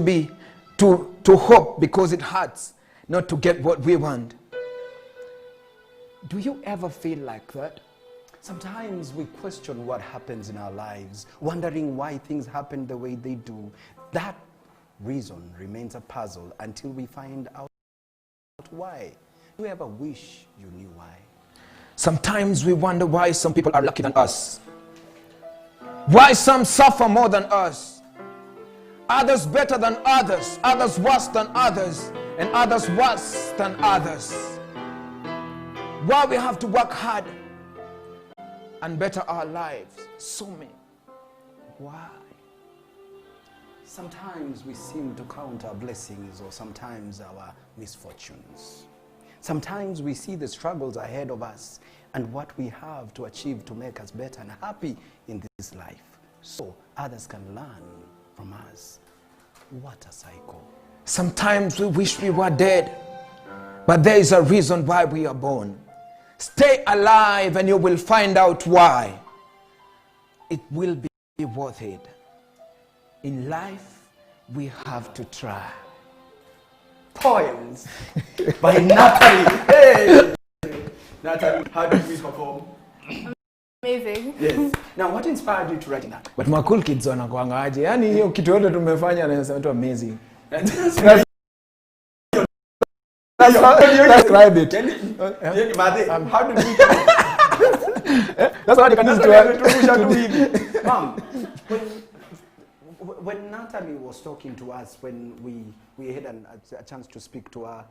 hope because it hurts not to get what we want. Do you ever feel like that? Sometimes we question what happens in our lives, wondering why things happen the way they do. That reason remains a puzzle until we find out why. Do you ever wish you knew why? Sometimes we wonder why some people are luckier than us. Why some suffer more than us. Others better than others. Others worse than others. And others worse than others. Why we have to work hard and better our lives. So many. Why? Sometimes we seem to count our blessings or sometimes our misfortunes. Sometimes we see the struggles ahead of us and what we have to achieve to make us better and happy in this life, so others can learn from us. What a cycle. Sometimes we wish we were dead, but there is a reason why we are born. Stay alive and you will find out why. It will be worth it. In life, we have to try. Poems by Natalie. Hey! Natalie, how did we perform? Amazing. Yes. Now, what inspired you to write that? But my cool kids wanakuanga aje. Yaani hiyo kitu yote tumefanya na nasema tu amazing. Describe it. How did we That's what you can do. Mom, when Natalie was talking to us, when we had a chance to speak to her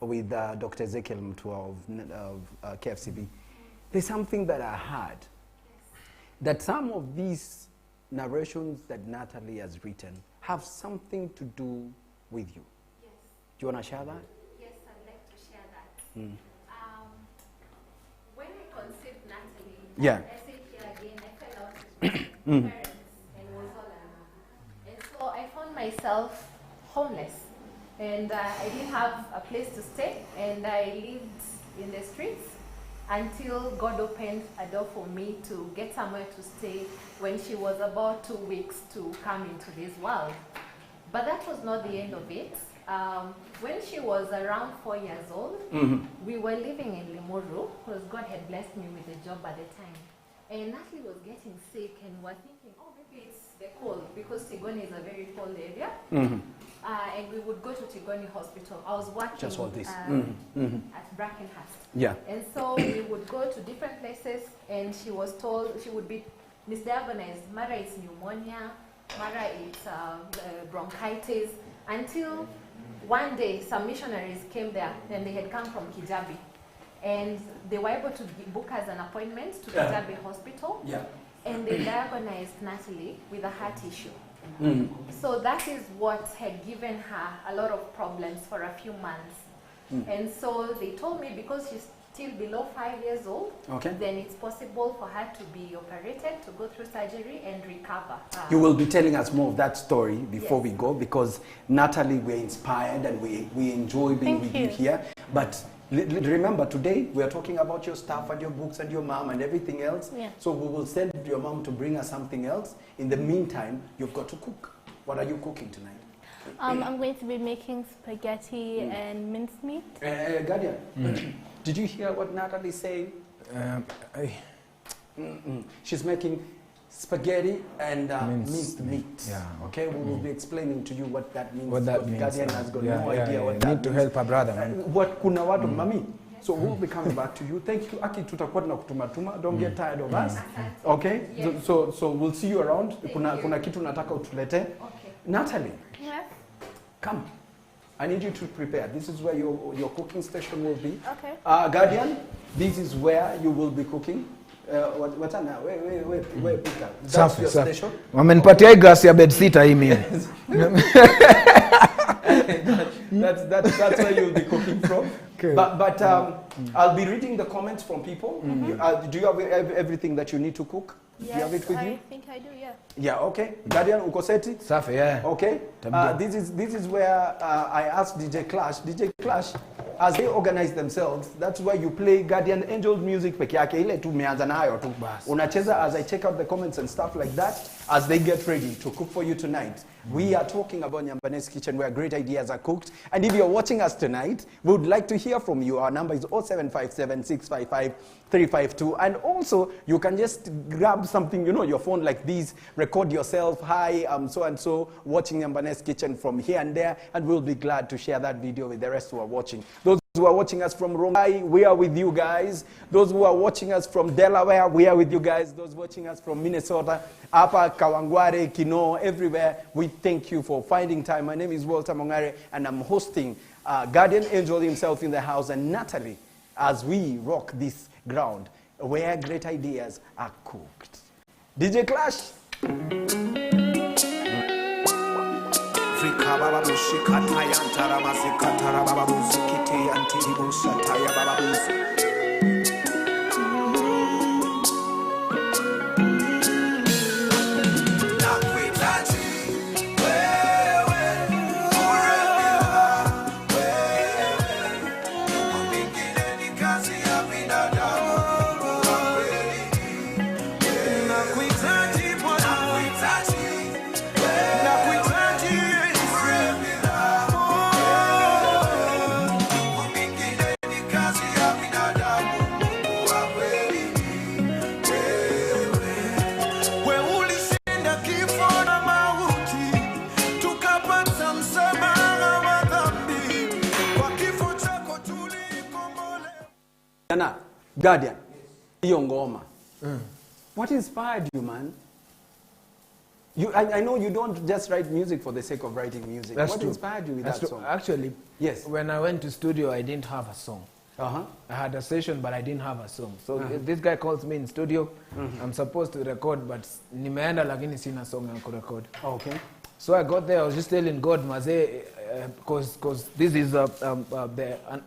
with Dr. Ezekiel Mtua of KFCB, there's something that I heard, that some of these narrations that Natalie has written have something to do with you. Yes. Do you want to share that? Yes, I'd like to share that. When I conceived Natalie, Yeah. I said here again, I fell out with parents and was all alone. And so I found myself homeless, and I didn't have a place to stay, and I lived in the streets until God opened a door for me to get somewhere to stay when she was about 2 weeks to come into this world. But that was not the end of it. When she was around 4 years old, we were living in Limuru, because God had blessed me with a job at the time. And Natalie was getting sick, and we're thinking, oh, maybe it's the cold, because Tigoni is a very cold area. And we would go to Tigoni Hospital. I was working Just all this. at Brackenhurst. Yeah. And so we would go to different places, and she was told she would be misdiagnosed. Mara it's pneumonia, Mara it's bronchitis, until one day some missionaries came there, and they had come from Kijabi. And they were able to book us an appointment to Kijabi Hospital. Yeah. And they diagnosed Natalie with a heart issue. So that is what had given her a lot of problems for a few months. And so they told me, because she's still below 5 years old, then it's possible for her to be operated, to go through surgery and recover. You will be telling us more of that story before we go, because Natalie, we're inspired and we enjoy being with you here. But remember, today we are talking about your stuff and your books and your mom and everything else. So we will send your mom to bring us something else. In the meantime, you've got to cook. What are you cooking tonight? I'm going to be making spaghetti and mincemeat. Guardian, did you hear what Natalie saying? She's making spaghetti and minced meat. Yeah. Okay, we will be explaining to you what that means. What that means. Guardian has got no idea what that Need to help her brother, man. What kuna watu mami. So we'll be coming back to you. Thank you. Aki tutakuwa tunakutumatuma. Don't get tired of us. Okay? So we'll see you around. Kuna kitu nataka utulete. Natalie. Yes. Come. I need you to prepare. This is where your cooking station will be. Okay. Guardian, this is where you will be cooking. Where pika? That's your station. Wamenipatia hii glass ya bedsitter hii mimi. That's where you'll be cooking from. Okay. But I'll be reading the comments from people. Do you have everything that you need to cook? Yes, do you have it with you? I think I do, yeah. Yeah, okay. Guardian, uko seti? Safi, yeah. Okay. This is where I asked DJ Clash. DJ Clash, as they organize themselves, that's why you play Guardian Angel music peke yake ile tu meanza nayo tu. Unacheza as I check out the comments and stuff like that as they get ready to cook for you tonight. We are talking about Nyambane's Kitchen, where great ideas are cooked. And if you're watching us tonight, we would like to hear from you. Our number is 0757 655 352. And also, you can just grab something, your phone like this, record yourself. Hi, I'm so-and-so watching Nyambane's Kitchen from here and there. And we'll be glad to share that video with the rest who are watching. Those who are watching us from Rongai, we are with you guys. Those who are watching us from Delaware, we are with you guys. Those watching us from Minnesota, Apa, Kawangware, Kino, everywhere, we thank you for finding time. My name is Walter Mongare, and I'm hosting Guardian Angel himself in the house, and Natalie, as we rock this ground where great ideas are cooked. DJ Clash. Guardian, hiyo ngoma. What inspired you, man? I know you don't just write music for the sake of writing music. What inspired you with that song? Actually, yes. When I went to studio, I didn't have a song. I had a session, but I didn't have a song. So this guy calls me in studio. I'm supposed to record, but nimeenda lakini sina song ya kurecord. Okay. So I got there. I was just telling God, Maze, because this is a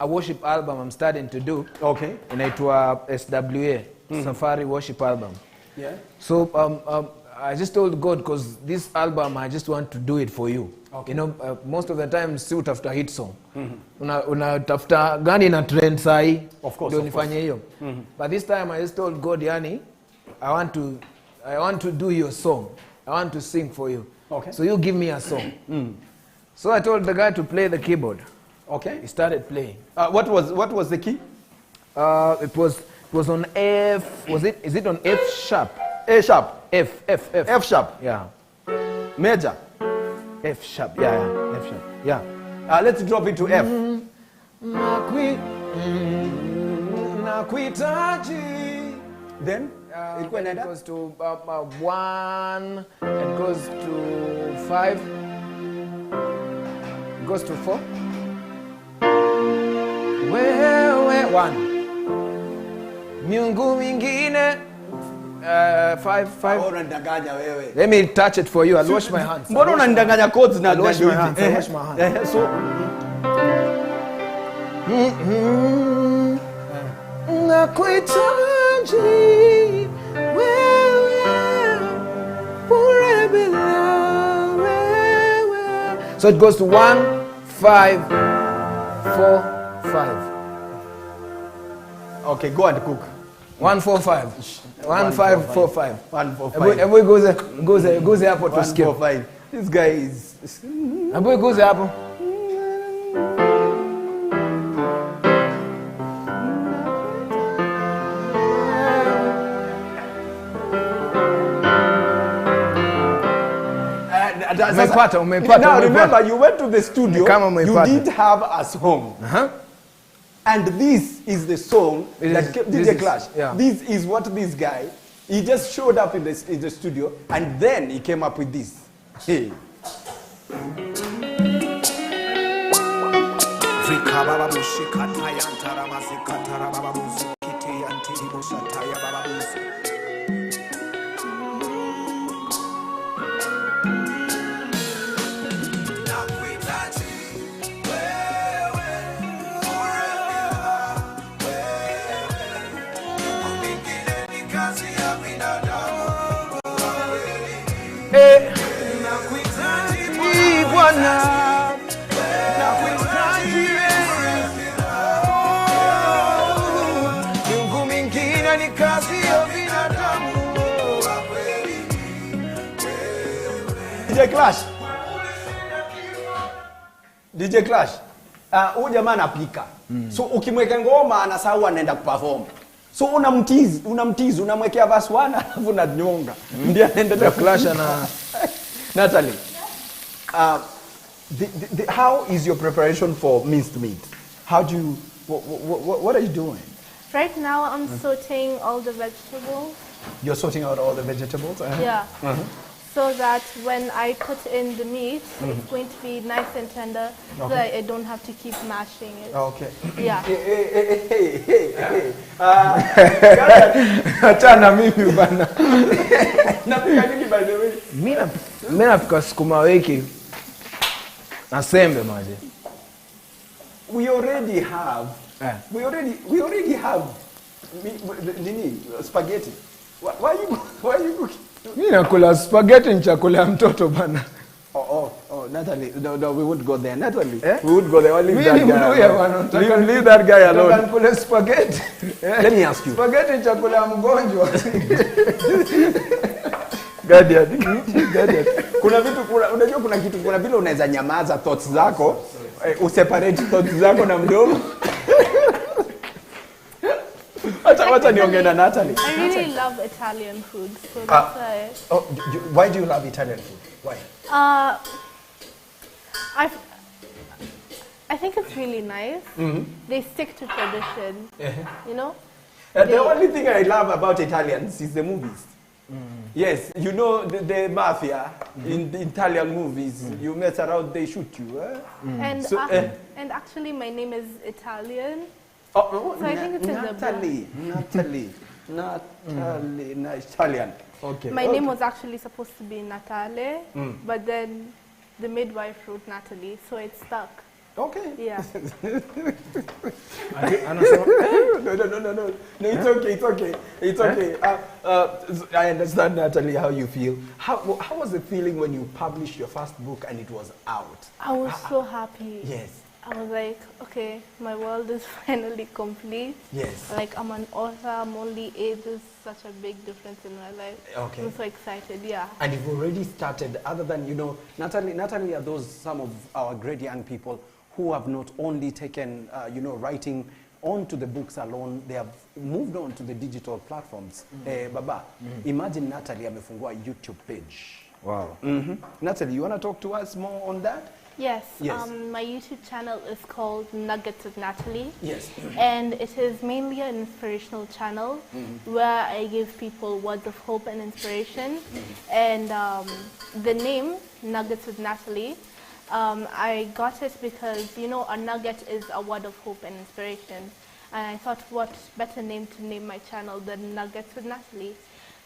worship album I'm starting to do. Okay. Inaitwa SWA, Safari Worship Album. Yeah. So I just told God, because this album, I just want to do it for you. Okay. You know, most of the time, si utafuta hit song. Unatafuta gani na trend sahi. Of course. Ndio nifanye hiyo. But this time, I just told God, yani, I want to do your song. I want to sing for you. Okay. So you give me a song. So I told the guy to play the keyboard. Okay. He started playing. What was the key? It was on F. Is it on F sharp? A sharp. F sharp. Yeah. Major. F sharp. Yeah. F sharp. Yeah. Let's drop it to F. Then it goes to 1. It goes to 5. It goes to 4. Wewe 1. Miungu mingine 5. Unanidanganya wewe. Let me touch it for you. I'll wash my hands. Mbona unanidanganya chords na I'll wash my hands. I'll wash my hands. So nakuhitaji wewe bure bila wewe. So it goes to 1, 5, 4, 5. Okay, go and cook. 1, 4, 5. 1, 5, 4, 5. 1, 4, 5. Hebu goes hapo to skip. 1, 4, 5. This guy is. Hebu goes hapo. Umepata. Now remember, you went to the studio, you did have a song. And this is the song that DJ Clash. Yeah. This is what this guy, he just showed up in the studio and then he came up with this. Hey. DJ Clash, huyu jamaa anapika. So ukimweka ngoma anasahau anaenda kuperform. So unamtease, unamwekea verse 1 alafu unanyonga. Ndio anaendelea Clash na Natalie. How is your preparation for minced meat? How do you what are you doing? Right now I'm sauteing all the vegetables. You're sorting out all the vegetables? Yeah. So that when I put in the meat, it's going to be nice and tender, so that I don't have to keep mashing it. Okay. Yeah. Hey. Achana mimi bana. Napika nini by the way? Mimi napika sukuma wiki na sembe maji. We already have spaghetti. Why are you cooking? Mimi nakula spaghetti ni chakula ya mtoto bana. Oh, Natalie, no, we won't go there. Natalie, we won't go there. I'll leave that guy. Leave that guy alone. Nakula spaghetti. Let me ask you. Spaghetti ni chakula ya mgonjwa. Guardian. Unajua kuna vile unaweza nyamaza thoughts zako, useparate thoughts zako na mdomo. Wacha niongee na Natalie. I really love Italian food, so that's why. Why do you love Italian food? Why? I think it's really nice. They stick to tradition. You know. The only thing I love about Italians is the movies. Yes, you know the mafia in the Italian movies. You mess around, they shoot you. And actually, my name is Italian. So I think it's Natalie, Italian. Okay. My name was actually supposed to be Natalie, but then the midwife wrote Natalie, so it stuck. Okay. Yeah. No, it's okay, it's okay, it's okay. I understand, Natalie, how you feel. How was the feeling when you published your first book and it was out? I was so happy. Yes. I was like, okay, my world is finally complete. Yes. Like, I'm an author, I'm only 8, there's such a big difference in my life. Okay. I'm so excited, yeah. And you've already started, other than, Natalie are those, some of our great young people who have not only taken, writing onto the book Salon, they have moved on to the digital platforms. Baba, imagine Natalie amefungua YouTube page. Wow. Natalie, you want to talk to us more on that? Yes, Yes. My YouTube channel is called Nuggets with Natalie. Yes. And it is mainly an inspirational channel where I give people words of hope and inspiration. And the name, Nuggets with Natalie, I got it because, a nugget is a word of hope and inspiration. And I thought, what better name to name my channel than Nuggets with Natalie?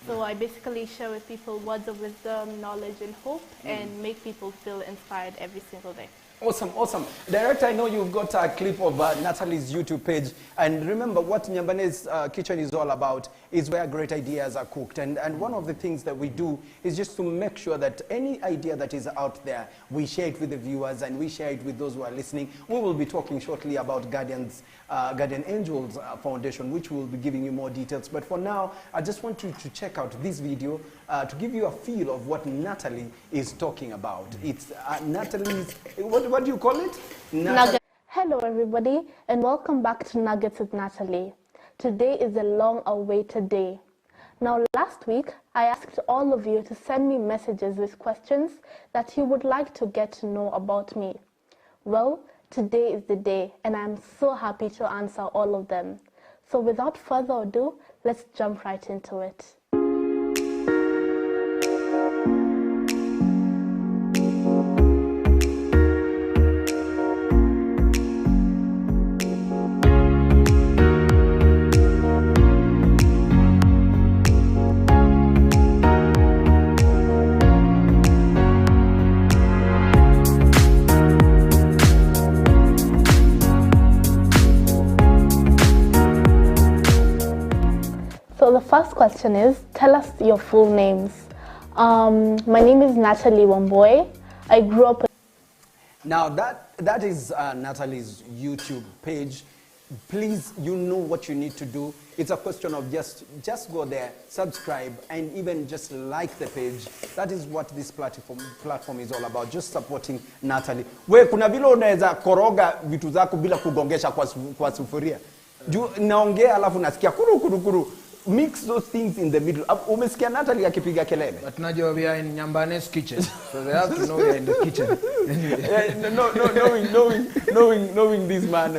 So I basically share with people words of wisdom, knowledge, and hope, and make people feel inspired every single day. Awesome, awesome. Director, I know you've got a clip of Natalie's YouTube page. And remember, what Nyambane's Kitchen is all about is where great ideas are cooked. And one of the things that we do is just to make sure that any idea that is out there, we share it with the viewers and we share it with those who are listening. We will be talking shortly about Guardian Angels Foundation, which will be giving you more details. But for now, I just want you to check out this video to give you a feel of what Natalie is talking about. It's Natalie's, what do you call it? Hello everybody, and welcome back to Nuggets with Natalie. Today is a long-awaited day. Now last week, I asked all of you to send me messages with questions that you would like to get to know about me. Well, today is the day, and I'm so happy to answer all of them. So without further ado, let's jump right into it. So the first question is, tell us your full names. My name is Natalie Wambui. I grew up... Now that is Natalie's YouTube page. Please, you know what you need to do. It's a question of just go there, subscribe, and even just like the page. That is what this platform is all about, just supporting Natalie. We kuna vile unaweza koroga vitu zako bila kugongesha kwa sufuria. Naongea alafu nasikia kuru. Mix those things in the middle. Umesikia Natalie akipiga kelele? But Najo, we are in Nyambane's kitchen, so they have to know we are in the kitchen. Knowing this man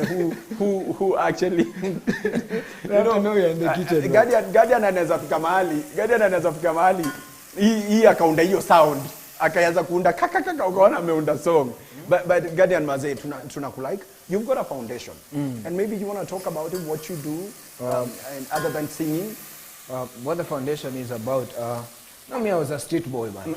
who actually they have to know we are in the kitchen. Guardian anaweza fika mahali hii akaunda hiyo sound akaanza kuunda kaka ukaona ameunda song. But Guardian Mazee, tunakulike. You've got a foundation, and maybe you want to talk about it, what you do, and other than singing. What the foundation is about. I was a street boy, man.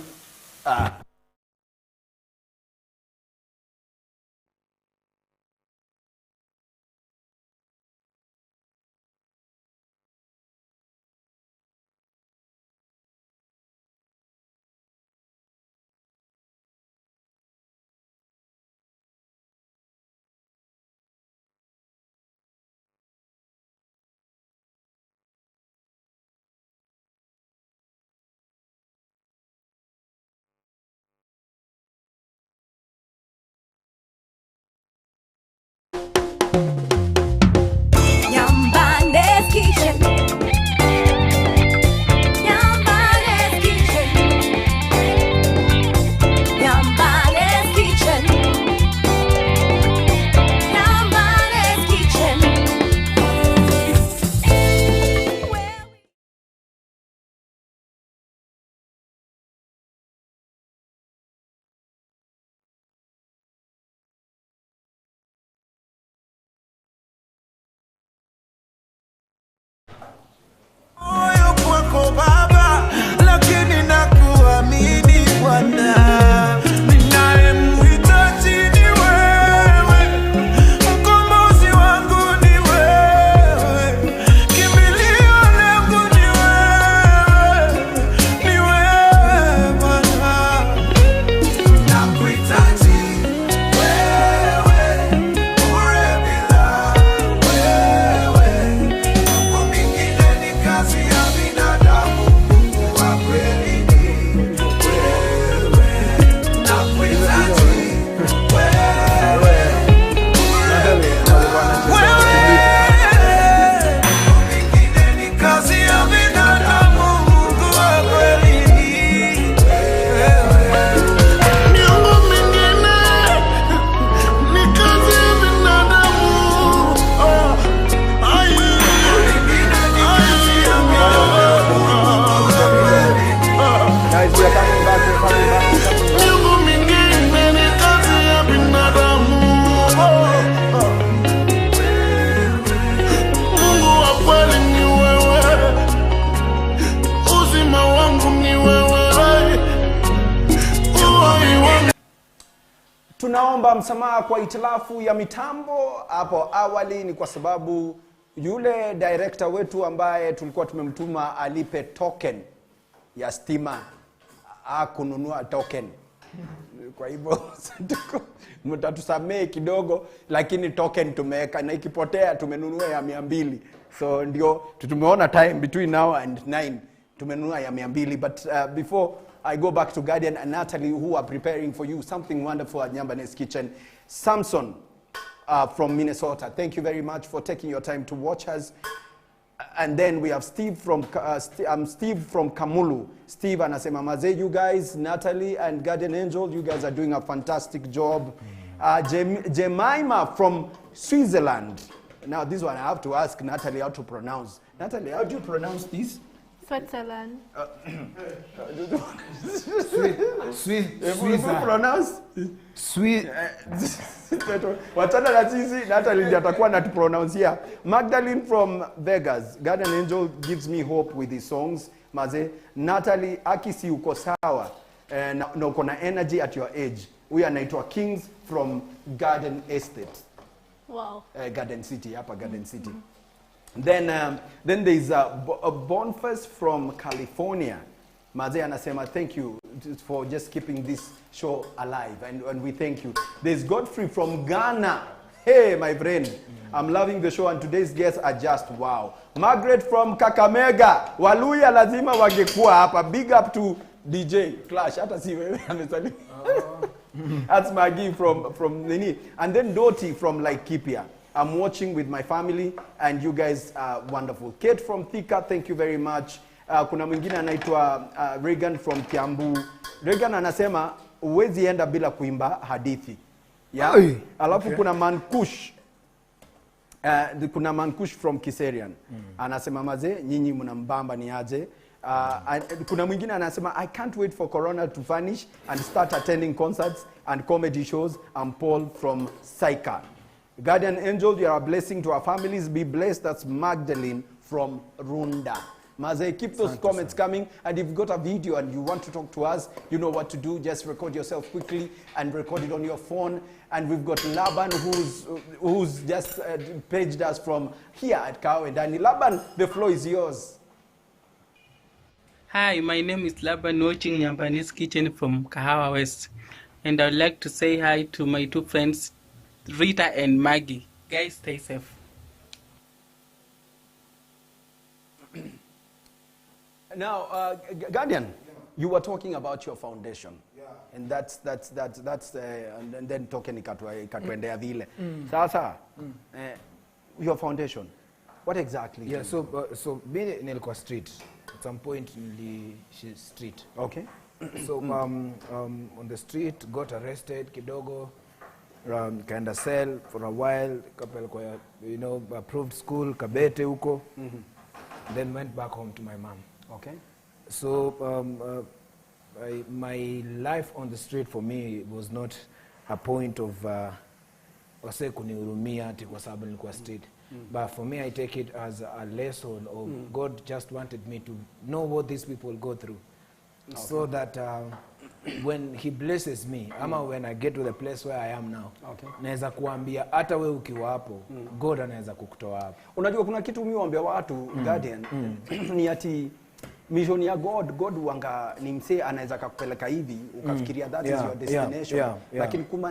Tunaomba msamaha kwa itilafu ya mitambo hapo awali, ni kwa sababu yule director wetu ambaye tulikuwa tumemtuma alipe token ya stima hakununua token. Kwa hivyo mtatusamee kidogo, lakini token tumeweka na ikipotea tumenunua ya 200. So ndio tumeona time between now and 9 tumenunua ya 200. But before I go back to Guardian and Natalie, who are preparing for you something wonderful at Nyambane's Kitchen. Samson from Minnesota, thank you very much for taking your time to watch us. And then we have Steve from Steve from Kamulu. Steve anasema mazee, you guys, Natalie and Guardian Angel, you guys are doing a fantastic job. Jemima from Switzerland. Now this one I have to ask Natalie how to pronounce. Natalie, how do you pronounce this? Switzerland. Wachana na sisi, Natalie ndiye atakuwa anatupronounce. Magdalene from Vegas. Guardian Angel gives me hope with his songs. Maze, Natalie, akisi uko sawa na uko na energy at your age. Huyu anaitwa Kings from Garden Estate. Wow. Garden City, hapa Garden City. Then there is a Boniface from California. Maze anasema thank you for just keeping this show alive, and we thank you. There's Godfrey from Ghana. Hey my friend, I'm loving the show and today's guests are just wow. Margaret from Kakamega. Waluya lazima wangekuwa hapa. Big up to DJ Clash. Hata si wewe amesali. That's Maggie from Nini. And then Doti from Laikipia. I'm watching with my family and you guys are wonderful. Kate from Thika, thank you very much. Kuna mwingine anaitwa Regan from Kiambu. Regan anasema uwezi enda bila kuimba hadithi. Yeah? Alafu kuna Mankush. Kuna Mankush from Kiserian. Anasema maze, nyinyi mnambamba ni aje. Kuna mwingine anasema I can't wait for Corona to vanish and start attending concerts and comedy shows. I'm Paul from Saika. Guardian Angel, you are a blessing to our families. Be blessed. That's Magdalene from Runda. Maze, keep those comments coming. And if you've got a video and you want to talk to us, you know what to do. Just record yourself quickly and record it on your phone. And we've got Laban who's just paged us from here at Kawe Dani. Laban, the floor is yours. Hi, my name is Laban, watching Nyambane's Kitchen from Kahawa West. And I'd like to say hi to my two friends, Rita and Maggie. Guys, stay safe. Now, Guardian, you were talking about your foundation. And that's and then token ikatuendea vile. Sasa, your foundation, what exactly? Yeah, so mimi nilikuwa street. At some point she street. Okay. So on the street, got arrested kidogo. Kaenda cell for a while, kapelekwa, approved school Kabete huko. Then went back home to my mom. Okay. So my life on the street for me was not a point of wase kunihurumia ati kwa sababu nilikuwa street. But for me, I take it as a lesson of God just wanted me to know what these people go through. Okay. So that when he blesses me, ama when I get to the place where I am now, naweza kuambia hata wewe ukiwa hapo, God anaweza kukutoa hapo. Unajua kuna kitu mimi huambia watu Guardian ni ati mission ya God wanga ni msee anaweza kukupeleka hivi ukafikiria that is your destination, lakini kumbe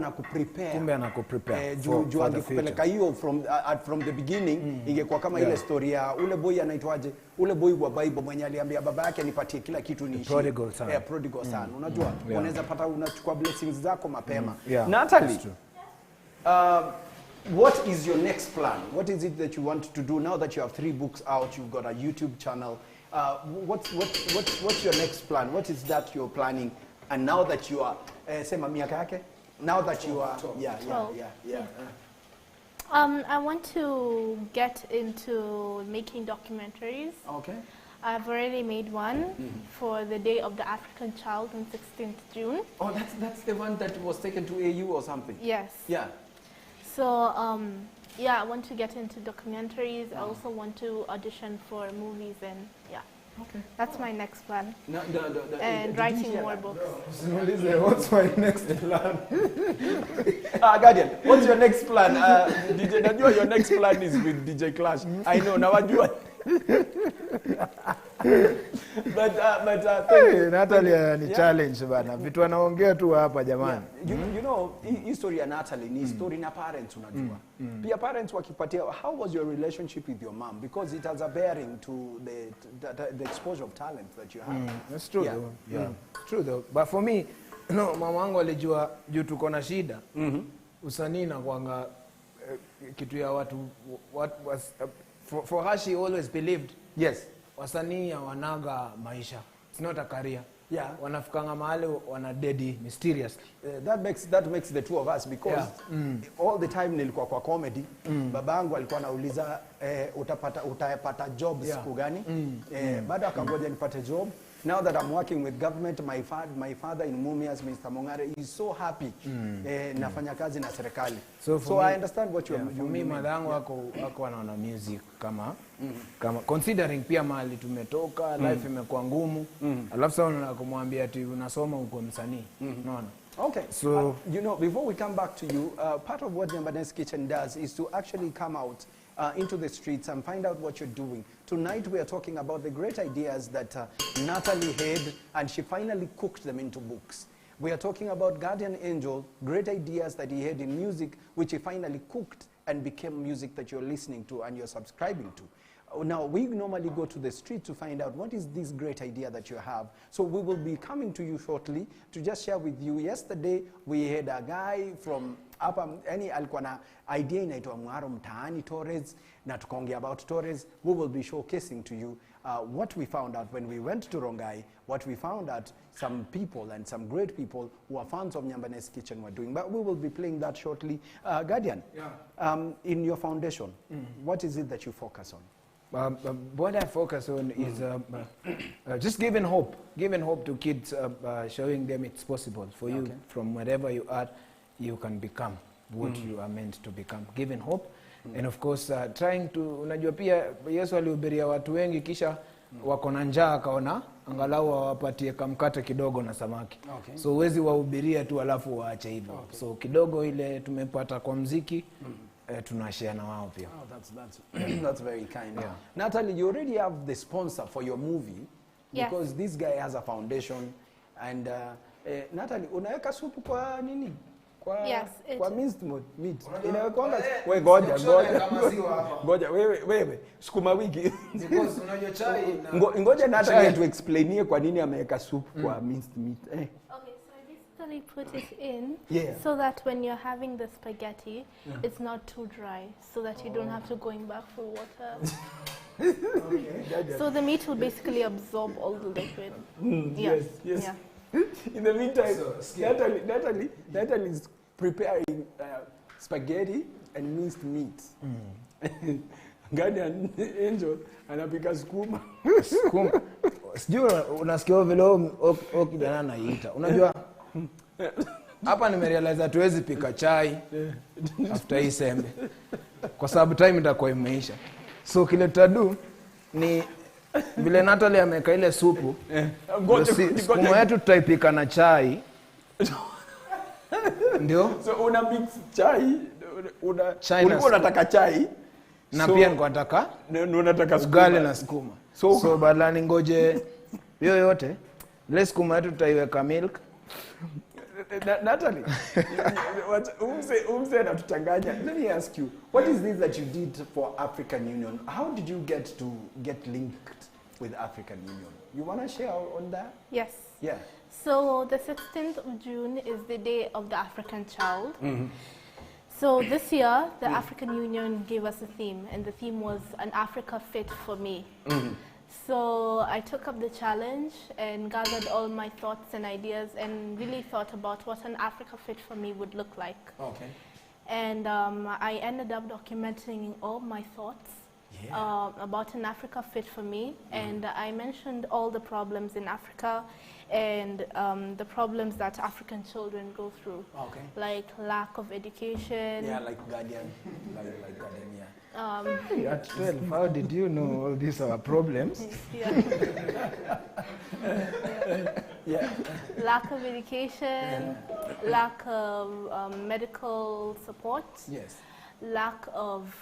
anakuprepare juu angekupeleka hiyo from the beginning ingekuwa kama ile story ya ule boy anaitwaje, ule boy wa Bible mwenye aliambia baba yake nipatie kila kitu niishi, prodigal son. Unajua unaweza pata unachukua blessings zako mapema. Natalie, what is your next plan? What is it that you want to do now that you have 3 books out, you've got a YouTube channel? What's your next plan? What is that you're planning? And now that you are, sema miaka yake? Now that you are, I want to get into making documentaries. Okay. I've already made one for the Day of the African Child on 16th June. Oh, that's the one that was taken to AU or something? Yes. Yeah. So, I want to get into documentaries. I also want to audition for movies and Okay. That's my next plan. And writing more books. What's my next plan? Guardian, what's your next plan? DJ, najua your next plan is with DJ Clash. I know, nawajua. Hey, Natalie ni challenge bana. Vitu anaongea tu hapa jamani. You know, history ya Natalie ni story na parents unajua. Pia parents wakipatia, how was your relationship with your mom? Because it has a bearing to the exposure of talent that you have. That's true though. Yeah. True though. But for me, no, mama wangu alijua juu tuko na shida. Usanii na kwanga kitu ya watu for her she always believed. Yes. Wasanii wanaga maisha. It's not a career. Yeah. Wanafikanga mahali wanadedi mysteriously. That makes the two of us because all the time nilikuwa kwa comedy. Babangu alikuwa anauliza utapata job siku gani? Baada akangoja nipate job. Now that I'm working with government, my father in Mumias, Mr. Mongare, is so happy. Nafanya kazi na serikali. So I understand what you mean. Mimi madangu wako wanaona music kama considering pia mahali tumetoka, life imekuwa ngumu. Alafu sasa unakumwambia ati unasoma uko msanii. Unaona? Okay. So you know, before we come back to you, part of what Nyambanes Kitchen does is to actually come out into the streets and find out what you're doing. Tonight we are talking about the great ideas that Natalie had, and she finally cooked them into books. We are talking about Guardian Angel, great ideas that he had in music, which he finally cooked and became music that you're listening to and you're subscribing to. Now, we normally go to the street to find out what is this great idea that you have. So we will be coming to you shortly to just share with you. Yesterday, we had a guy from hapa, alikuwa na idea inaitwa Mwaro Mtaani Torres, na tukaongea about Torres. We will be showcasing to you what we found out when we went to Rongai, what we found out some people and some great people who are fans of Nyambanes Kitchen were doing. But we will be playing that shortly. Guardian, in your foundation, what is it that you focus on? What I focus on is just giving hope to kids, showing them it's possible for you from wherever you are, you can become what you are meant to become. Giving hope, and of course trying to, unajua pia Yesu alihubiria watu wengi kisha wako na njaa akaona angalau wapatie kamkate kidogo na samaki. So uwezi wahubiria tu alafu waache hivyo. So kidogo ile tumepata kwa muziki tunashare na wao pia. That's very kind. Natalie, you already have the sponsor for your movie because this guy has a foundation. And Natalie, unaweka supu kwa nini? Kwa minced meat. Inawekwanga wewe ngoja wewe sukuma wiki. Because unajua chai ngoja Natalie to explainie kwa nini ameweka supu kwa minced meat. Okay, so I basically put it in so that when you're having the spaghetti, it's not too dry, so that you don't have to going back for water. So the meat will basically absorb all the liquid. Yes. Yeah. In the meantime, Natalie is preparing spaghetti and minced meat. Guardian Angel anapika sukuma. Sijui unasikia vile kijana anaita. Unajua hapa nimerealize hatuwezi pika chai after hii sembe. Kwa sababu time itakuwa imeisha. So kile tadu ni vile Natalie ameka ile supu. Sukuma yetu tutaipika na chai. Ndio? So una mix chai, ulikuwa unataka chai na pia nilikuwa nataka ugali na sukuma. So badala ngoje hiyo yote, ile sukuma yetu tutaiweka milk. Natalie, umse na tutanganya. Let me ask you, what is this that you did for African Union? How did you get linked with African Union? You want to share on that? Yes. Yeah. So the 16th of June is the Day of the African Child. So this year, the African Union gave us a theme, and the theme was An Africa Fit for Me. So I took up the challenge and gathered all my thoughts and ideas and really thought about what an Africa Fit for Me would look like. And I ended up documenting all my thoughts about an Africa fit for me, and I mentioned all the problems in Africa and the problems that African children go through, like lack of education. Yeah, like Guardian, like Guardian, yeah. At 12, how did you know all these are problems? Yeah. Lack of education, lack of medical support. Yes. Lack of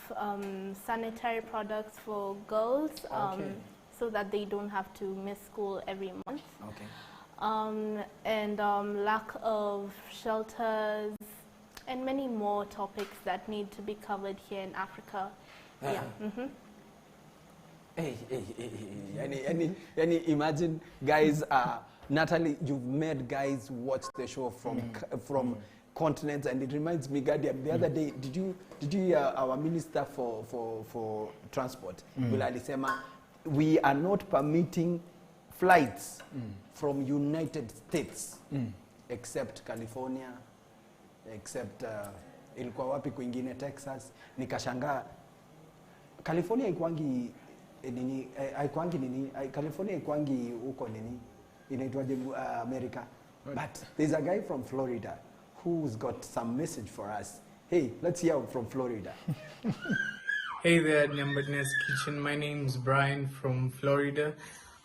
sanitary products for girls, so that they don't have to miss school every month. And lack of shelters, and many more topics that need to be covered here in Africa. Yeah. Any imagine, guys, Natalie, you've made guys watch the show from continents, and it reminds me, Guardian, the other day, did you hear our minister for transport, Alisema, we are not permitting flights from United States except California, except ilikuwa wapi kwingine, Texas. Nikashangaa California haikwangi nini, California haikwangi huko nini inaitwaje, America. But there's a guy from Florida who's got some message for us. Hey, let's hear from Florida. Hey there, Nyambanes Kitchen. My name's Brian from Florida.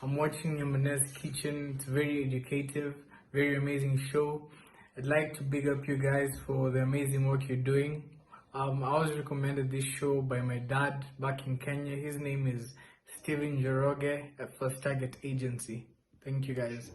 I'm watching Nyambanes Kitchen. It's very educative, very amazing show. I'd like to big up you guys for the amazing work you're doing. I was recommended this show by my dad back in Kenya. His name is Steven Joroge at First Target Agency. Thank you guys.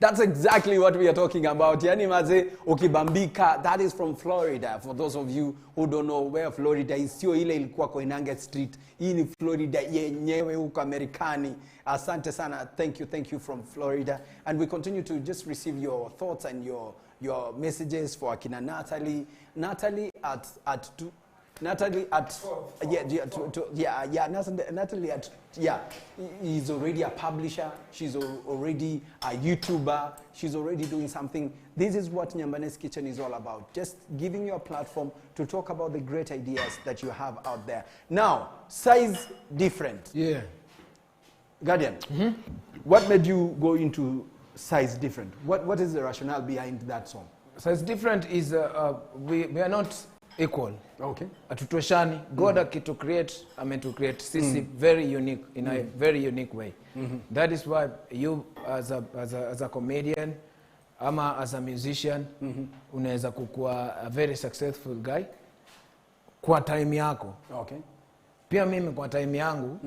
That's exactly what we are talking about. Yani maze ukibambika, that is from Florida. For those of you who don't know where Florida is, sio ile ilikuwa Koinange Street. Hii ni Florida yenyewe huko Amerikani. Asante sana. Thank you from Florida. And we continue to just receive your thoughts and your messages for Akina Natalie. Natalie Natalie is already a publisher. She's already a YouTuber. She's already doing something. This is what Nyambanes Kitchen is all about. Just giving you a platform to talk about the great ideas that you have out there. Now, size different. Yeah. Guardian, what made you go into size different? What is the rationale behind that song? Size different is we are not equal. Okay. Atutoshani. God to create sisi very unique in a very unique way. That is why you as a comedian ama as a musician unaweza kukua a very successful guy kwa time yako. Okay. Pia mimi kwa time yangu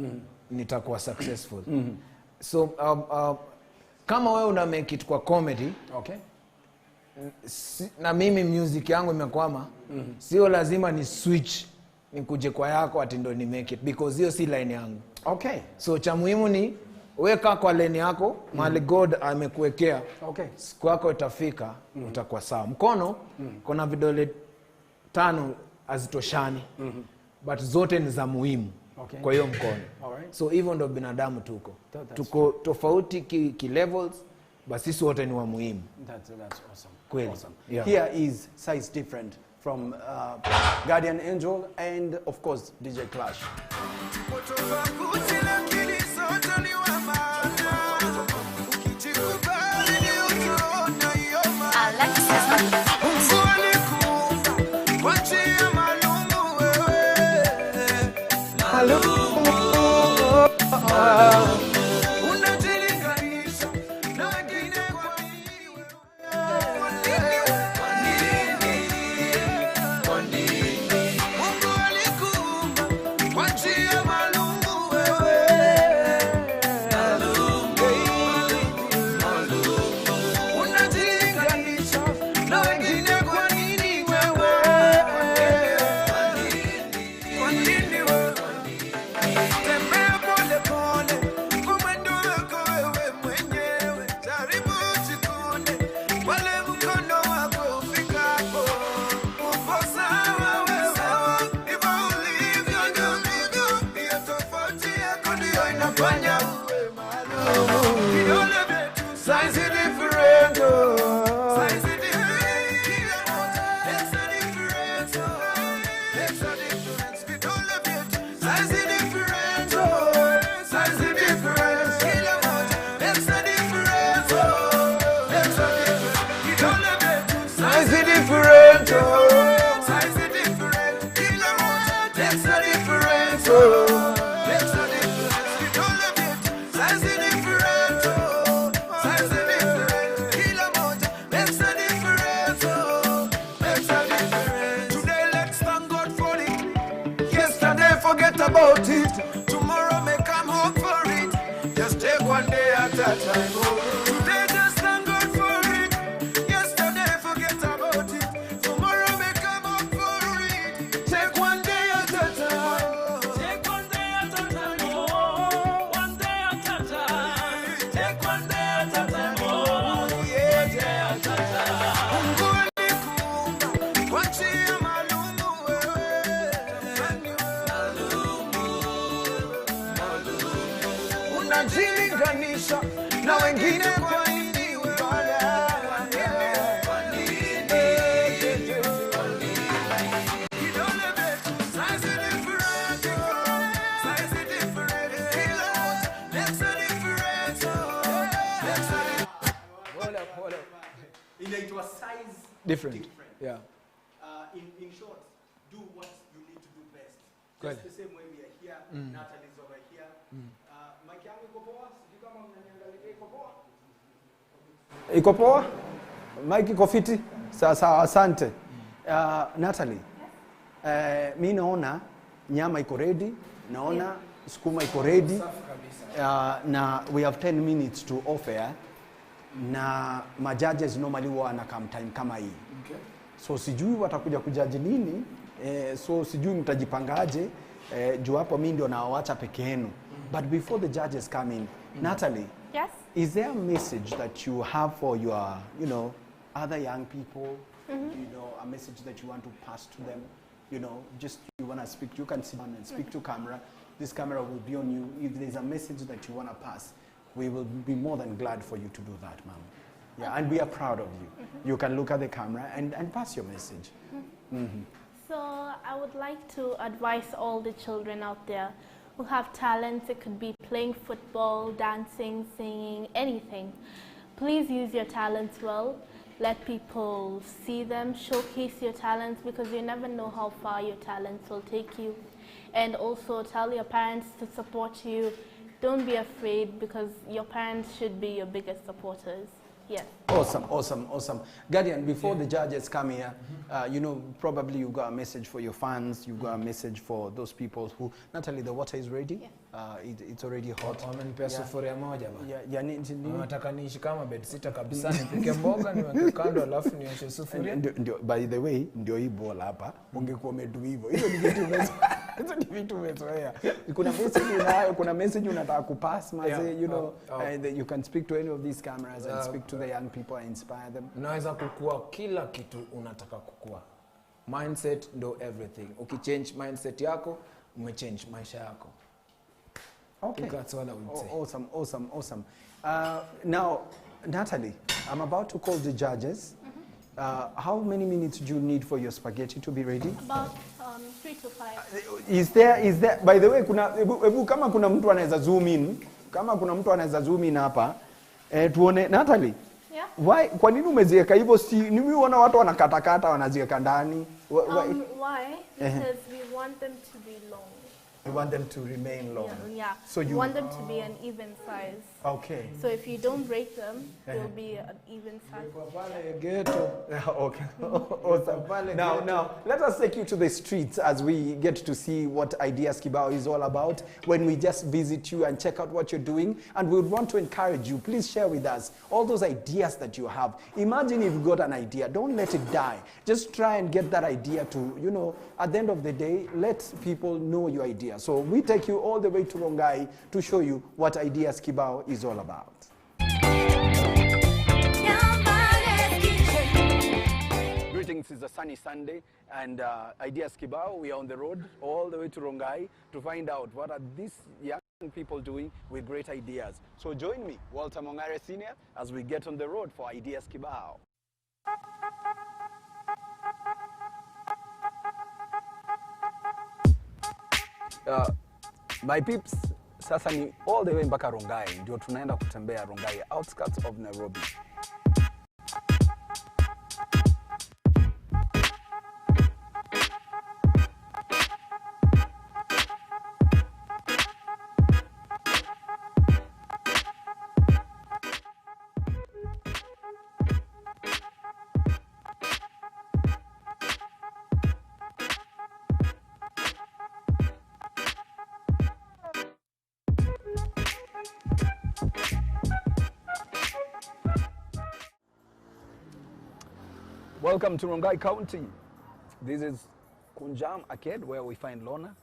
nitakuwa successful. So kama wewe una make it kwa comedy, okay, na mimi music yangu imekwama, sio lazima ni switch nikuje kwa yako ati ndo ni make it, because hiyo si line yangu. Okay. So cha muhimu ni weka kwa lane yako, mahali God amekuwekea. Okay. Siku yako itafika, utakuwa sawa. Mkono kuna vidole 5 hazitoshani. But zote ni za muhimu. Okay. Kwa hiyo mkono. Alright. So hivyo ndo binadamu tuko. Tuko tofauti ki levels, but sisi wote ni wa muhimu. That's awesome. Kweli. Awesome. Yeah. Here is Size Different from Guardian Angel and of course DJ Clash. different, oh. Size is different, kilo moja, legs are different, oh. Legs are different, you don't love it. Size is different, oh. Size is different, kilo moja, legs are different, oh. Legs are different. Today let's thank God for it. Yesterday forget about it. Tomorrow may come home for it. Just take one day at a time, oh. Today just thank God for it. Yesterday forget about it. Tomorrow may come home for it. Take one day at a time. Take one day at a time, oh. One day at a time. Take one day at a time, oh. Yeah, day at a time. Mungu alikuumba kwa njia maalumu wewe. Unajilinganisha na wengine kwa nini ubaya? Kwa nini? Kidole betu, size is different, size is different, kilo moja, legs are different, oh, legs are different. Hold up. Inaitwa size Different. Yeah. In short, do what you need to do best. Good. Just the same way we are here, Natalie's over here. Mike yangu iko poa? Sijui kama mnaniangalia iko poa? Iko poa? Mike iko fiti? Sawa, asante. Natalie, mi naona nyama iko ready, naona sukuma iko ready. Na we have 10 minutes to offer. Na majudges normally wana come time kama hii. Okay. So sijui watakuja kujaji nini, so sijui mtajipangaje, juu hapo mimi ndio nawacha peke yenu. But before the judges come in, Natalie, Yes? is there a message that you have for your, other young people? A message that you want to pass to them? Just you want to speak, you can sit down and speak to camera. This camera will be on you. If there's a message that you want to pass, we will be more than glad for you to do that, ma'am. Yeah, and we are proud of you. You can look at the camera and pass your message. So I would like to advise all the children out there who have talents. It could be playing football, dancing, singing, anything. Please use your talents well. Let people see them, showcase your talents, because you never know how far your talents will take you. And also tell your parents to support you. Don't be afraid, because your parents should be your biggest supporters. Yes. Awesome. Guardian, before the judges come here, probably you got a message for your fans, you got a message for those people who, Natalie, the water is ready? Yeah. It's already hot. Wamenipea sufuria moja bana. Ya nini? Nataka niishi kama bedsitter kabisa, nipike mboga niweke kando alafu nioshe sufuria. By the way, ndio hii bola hapa, ungekuwa umedu hivyo. Hizo ni vitu umezoea. Kuna message unataka kupass maze, you can speak to any of these cameras and speak to the young people and inspire them. Unaweza kukua kila kitu unataka kukua. Mindset ndo everything. Ukichange mindset yako, umechange maisha yako. Okay. That's all I would say. Awesome. Now, Natalie, I'm about to call the judges. How many minutes do you need for your spaghetti to be ready? About 3 to 5. Is there, by the way, kama kuna mtu anaweza zoom in hapa, tuone, Natalie. Yeah? Why? Kwa nini umeziweka hivyo? Nimeona watu wanakatakata wanaziweka ndani. Why? Because we want them to be long. We want them to remain long. Yeah. So you want them to be an even size. Okay. So if you don't break them, they'll be an even size. Okay. Awesome. Now, let us take you to the streets as we get to see what Ideas Kibao is all about. When we just visit you and check out what you're doing, and we would want to encourage you, please share with us all those ideas that you have. Imagine if you've got an idea, don't let it die. Just try and get that idea to, at the end of the day, let people know your idea. So we take you all the way to Rongai to show you what Ideas Kibao is all about. Greetings, it's a sunny Sunday, and Ideas Kibao, we are on the road all the way to Rongai to find out what are these young people doing with great ideas. So join me, Walter Mongare Senior, as we get on the road for Ideas Kibao. My peeps, sasa ni all the way mpaka Rongai, ndio tunaenda kutembea Rongai, outskirts of Nairobi. Welcome to Rongai County. This is Kunjam Arcade, where we find Lorna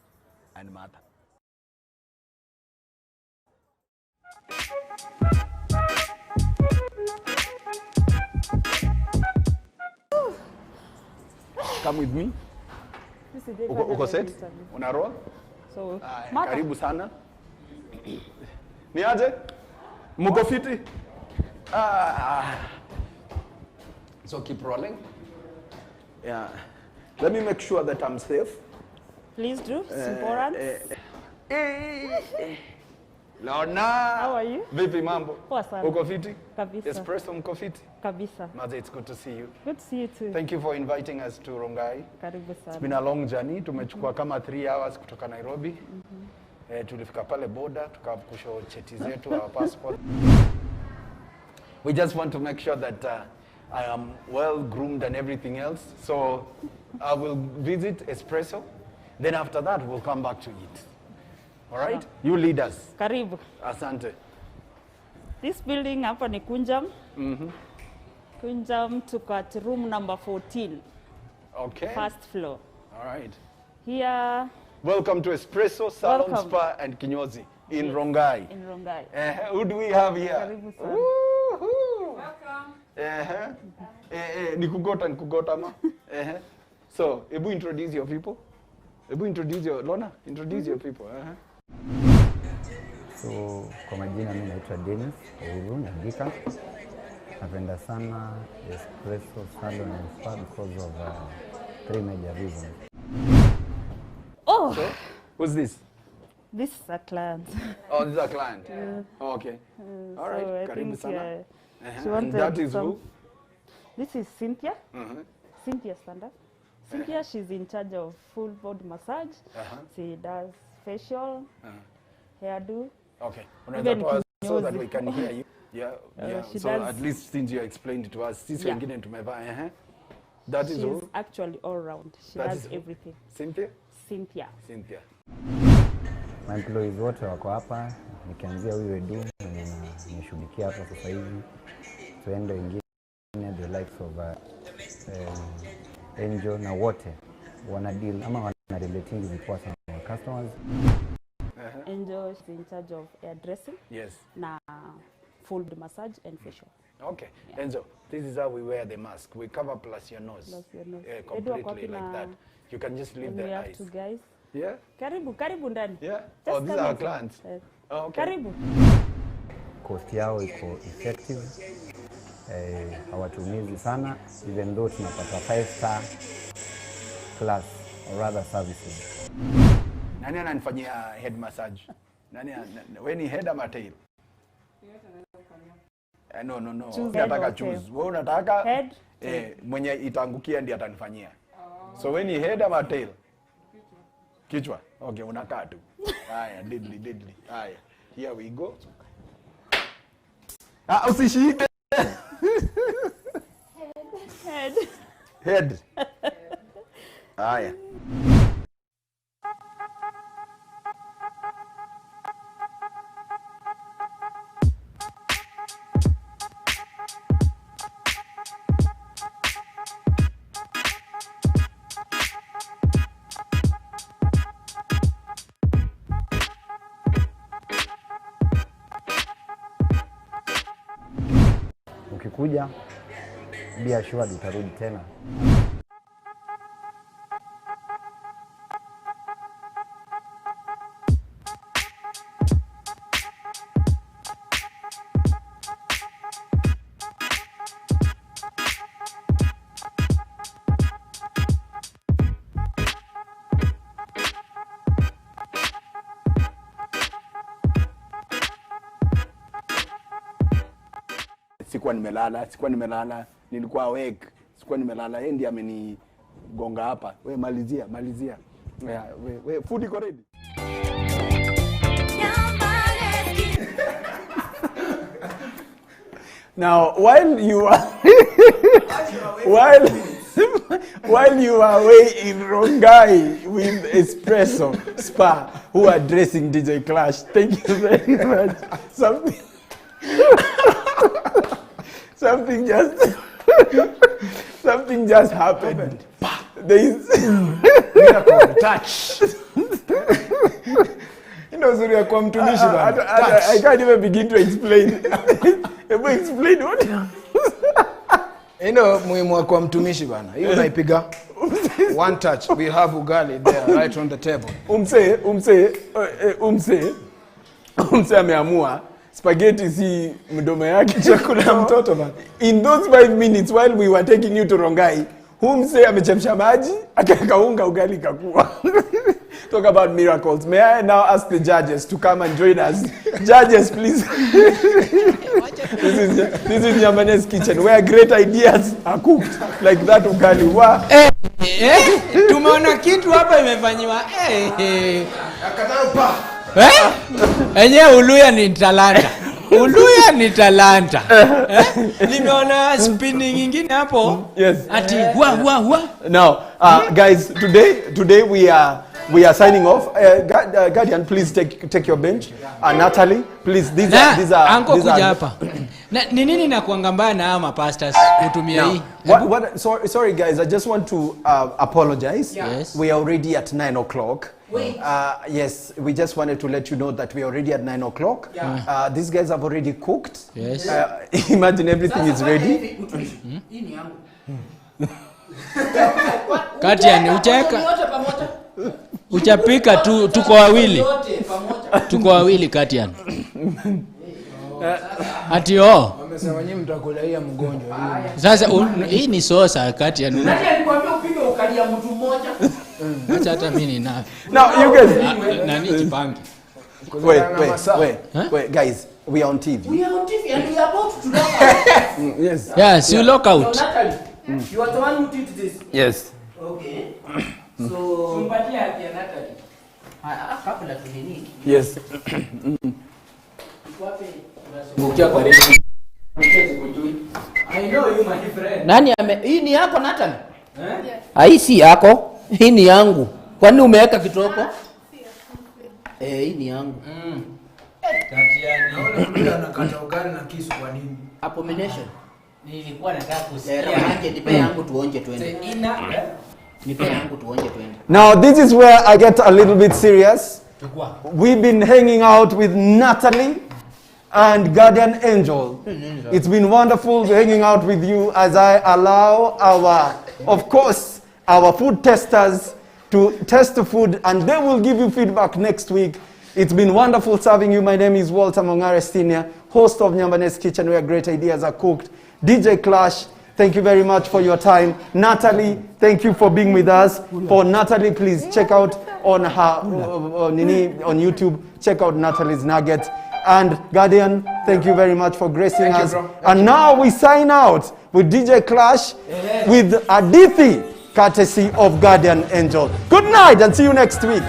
and Martha. Come with me. Uko set? Una roll? So, karibu sana. Ni aje? Muko fiti? So keep rolling. Yeah. Let me make sure that I'm safe. Please do. Simple. Lorna. How are you? Vipi mambo? Poa sana. Uko fiti? Kabisa. Espresso mko fiti? Kabisa. Maze, it's good to see you. Good to see you too. Thank you for inviting us to Rongai. Karibu sana. It's been a long journey. Tumechukua kama 3 hours kutoka Nairobi. Tulifika pale border, tukakusho cheti zetu, our passport. We just want to make sure that I am well groomed and everything else. So I will visit Espresso. Then after that, we'll come back to eat. All right? Sure. You lead us. Karibu. Asante. This building hapa ni Kunjam. Kunjam took at room number 14. Okay. First floor. All right. Here. Welcome to Espresso, Salon, Welcome. Spa, and Kinyozi in Rongai. In Rongai. Who do we have here? Karibu sana. Welcome. Nikugota ma. So, Ebu introduce your people. Ebu introduce your Lorna. Introduce your people. So, kwa majina mimi naitwa Dennis Uhuru Nyandika. Napenda sana Espresso, Salon and Spa because of 3 major reasons. Oh! So, who's this? This is a client. Oh, this is a client? Yeah. Oh, okay. All right. So I Karibu think sana. she wanted And that is who? This is Cynthia. Cynthia Standard. Cynthia, she's in charge of full body massage. She does facial, hairdo. Okay. Even So that we can hear you. Yeah. She So does, at least since you explained it to us, sisi Yeah. wengine tumevaa. That is she's who? actually all round. She That does is who? everything. Cynthia? Cynthia. Cynthia. My employees wote wako hapa, nikianzia huyu Edu mwenye nashughulikia hapa sasa hivi. Tuende wengine the likes of Angel na wote wana deal ama wana relating with what's our customers. Angel is in charge of hairdressing. Yes. Na full massage and facial. Okay. Enzo, this is how we wear the mask. We cover plus your nose. Plus your nose. Yeah, Edu completely wako like na- that. You can just leave And the we have eyes. 2 guys. Yeah? Karibu ndani. Yeah? Just Oh, these come are our inside. clients? Yes. Oh, okay. Karibu. Cost yao iko effective. Hawatumizi sana even though tunapata 5-star class or rather services. Nani ananifanyia head massage? Wewe ni head ama tail? No. Choose Nataka head or choose. tail. Wewe unataka Head, mwenye itaangukia ndiye atanifanyia. So wewe ni head ama tail? Kichwa. Okay, unakaa tu. Haya, deadly. Haya. Here we go. Usishike. Head. Haya. Ukikuja be assured utarudi tena. Sikuwa nimelala, nilikuwa awake. Sikuwa nimelala, yeye ndiye amenigonga hapa. We malizia. We food iko ready? Now, while you are while you are away in Rongai with Espresso Spa, who are dressing DJ Clash, thank you very much. Something just Something just happened. There is miracle touch. Zuri kwa mtumishi bana. I can't even begin to explain. Explain what? Muhimu kwa mtumishi bana. Hiyo unaipiga. One touch. We have ugali there right on the table. Umse ameamua spaghetti si mdomo yake chakula mtoto bana. In those 5 minutes while we were taking you to Rongai, umse amechemsha maji akakaunga ugali kakua. Talk about miracles. May I now ask the judges to come and join us? Judges, please. This is Nyambane's kitchen, where great ideas are cooked like that ugali. Tumeona kitu hapa imefanywa. Enye Uluya ni talanta. Uluya ni talanta. Nimeona spinning nyingine hapo. Yes. Ati wa. Now, guys, today we are signing off. Guardian, please take your bench. Natalie, please. These are. Anko kuja hapa. Ni nini na kuangambana ama pastors kutumia hii? Sorry guys, I just want to apologize. Yes. We are already at 9 o'clock. Wait. Yes, we just wanted to let you know that we are already at 9 o'clock. Yeah. These guys have already cooked. Yes. Imagine everything is ready. Katian, uchapika tuko wawili. Tuko wawili Katian. Ati wamesema nyinyi mtakulaia mgonjwa hii. Sasa hii ni sosa Katian. Nani alikwambia upige ukalia mtu mmoja? Acha hata mimi nina. Now you guys nani jipange. Wait, guys, we are on TV. We are on TV and we are about to lock out. Yes. Yes, you lock out. So Natalie, you are the one who did this. Yes. Okay. So Sumpatia ya Natalie. Kabla tunini. Yes. Mukia kwa redio. I know you my friend. Nani hii ni yako Natalie? Hii si yako. Hii ni yangu. Kwani umeweka kitoko? Hii ni yangu. Katiani. Anakata ugali na kisu kwa nini? Abomination. Nilikuwa nataka kusikia aje nipe yangu tuonje twende. Nipe yangu tuonje twende. Now this is where I get a little bit serious. We've been hanging out with Natalie and Guardian Angel. It's been wonderful hanging out with you as I allow our food testers to test the food and they will give you feedback next week. It's been wonderful serving you. My name is Walter Mongarestinia, host of Nyambane's Kitchen, where great ideas are cooked. DJ Clash, thank you very much for your time. Natalie, thank you for being with us. For Natalie, please check out on her on YouTube. Check out Natalie's Nugget. And Guardian, thank you very much for gracing us. And now we sign out with DJ Clash with Adithi, courtesy of Guardian Angel. Good night and see you next week.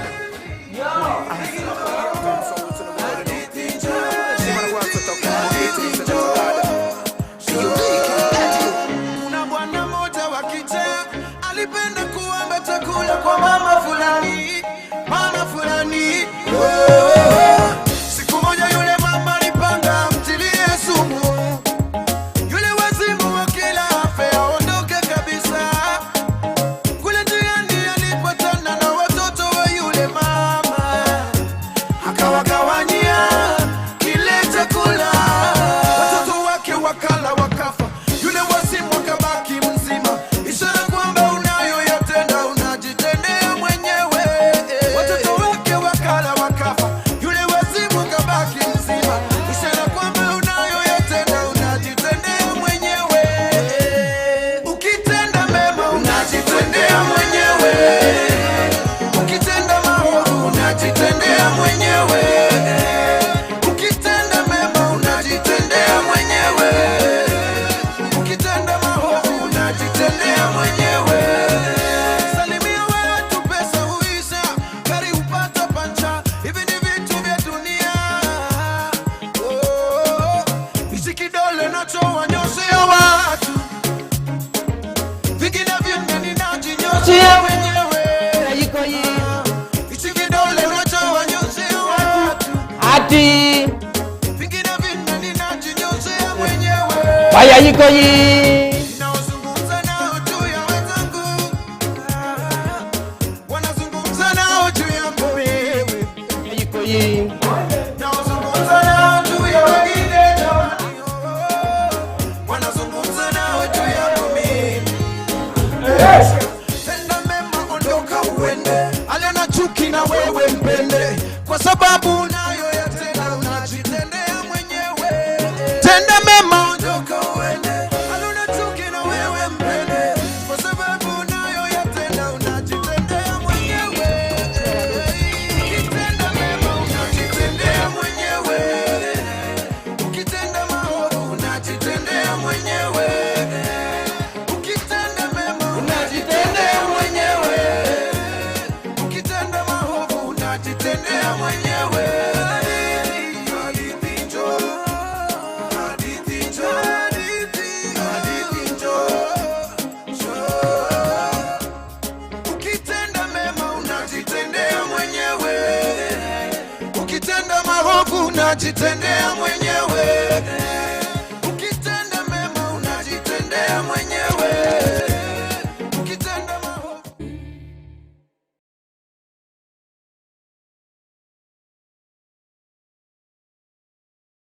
Siku moja yule mama alipanga mtilie sumu, yule wazimu wa kila afe aondoke kabisa. Kule njiani alipatana na watoto wa yule mama, akawagawanyia kile chakula. Watoto wake wakala wakafa, yule wazimu akabaki mzima. Ishara kwamba unayoyatenda unajitendea mwenyewe. Watoto wake wakala wakafa, yule wazimu kabaki mzima. Ishara kwamba unayoyatenda unajitendea mwenyewe. Ukitenda mema unajitendea mwenyewe, ukitenda maovu unajitendea mwenyewe. Ukitenda mema unajitendea mwenyewe, ukitenda maovu unajitendea mwenyewe. Salimia watu pesa huisha, gari upata pancha, hivi ni vitu vya dunia. Hichi kidole nacho wanyoshea watu, vingine vingi ninajinyoshea mwenyewe. Hichi kidole nacho wanyoshea watu, Ati vingine vingi ninajinyoshea mwenyewe. Baya yiko hii. najitendea mwenyewe.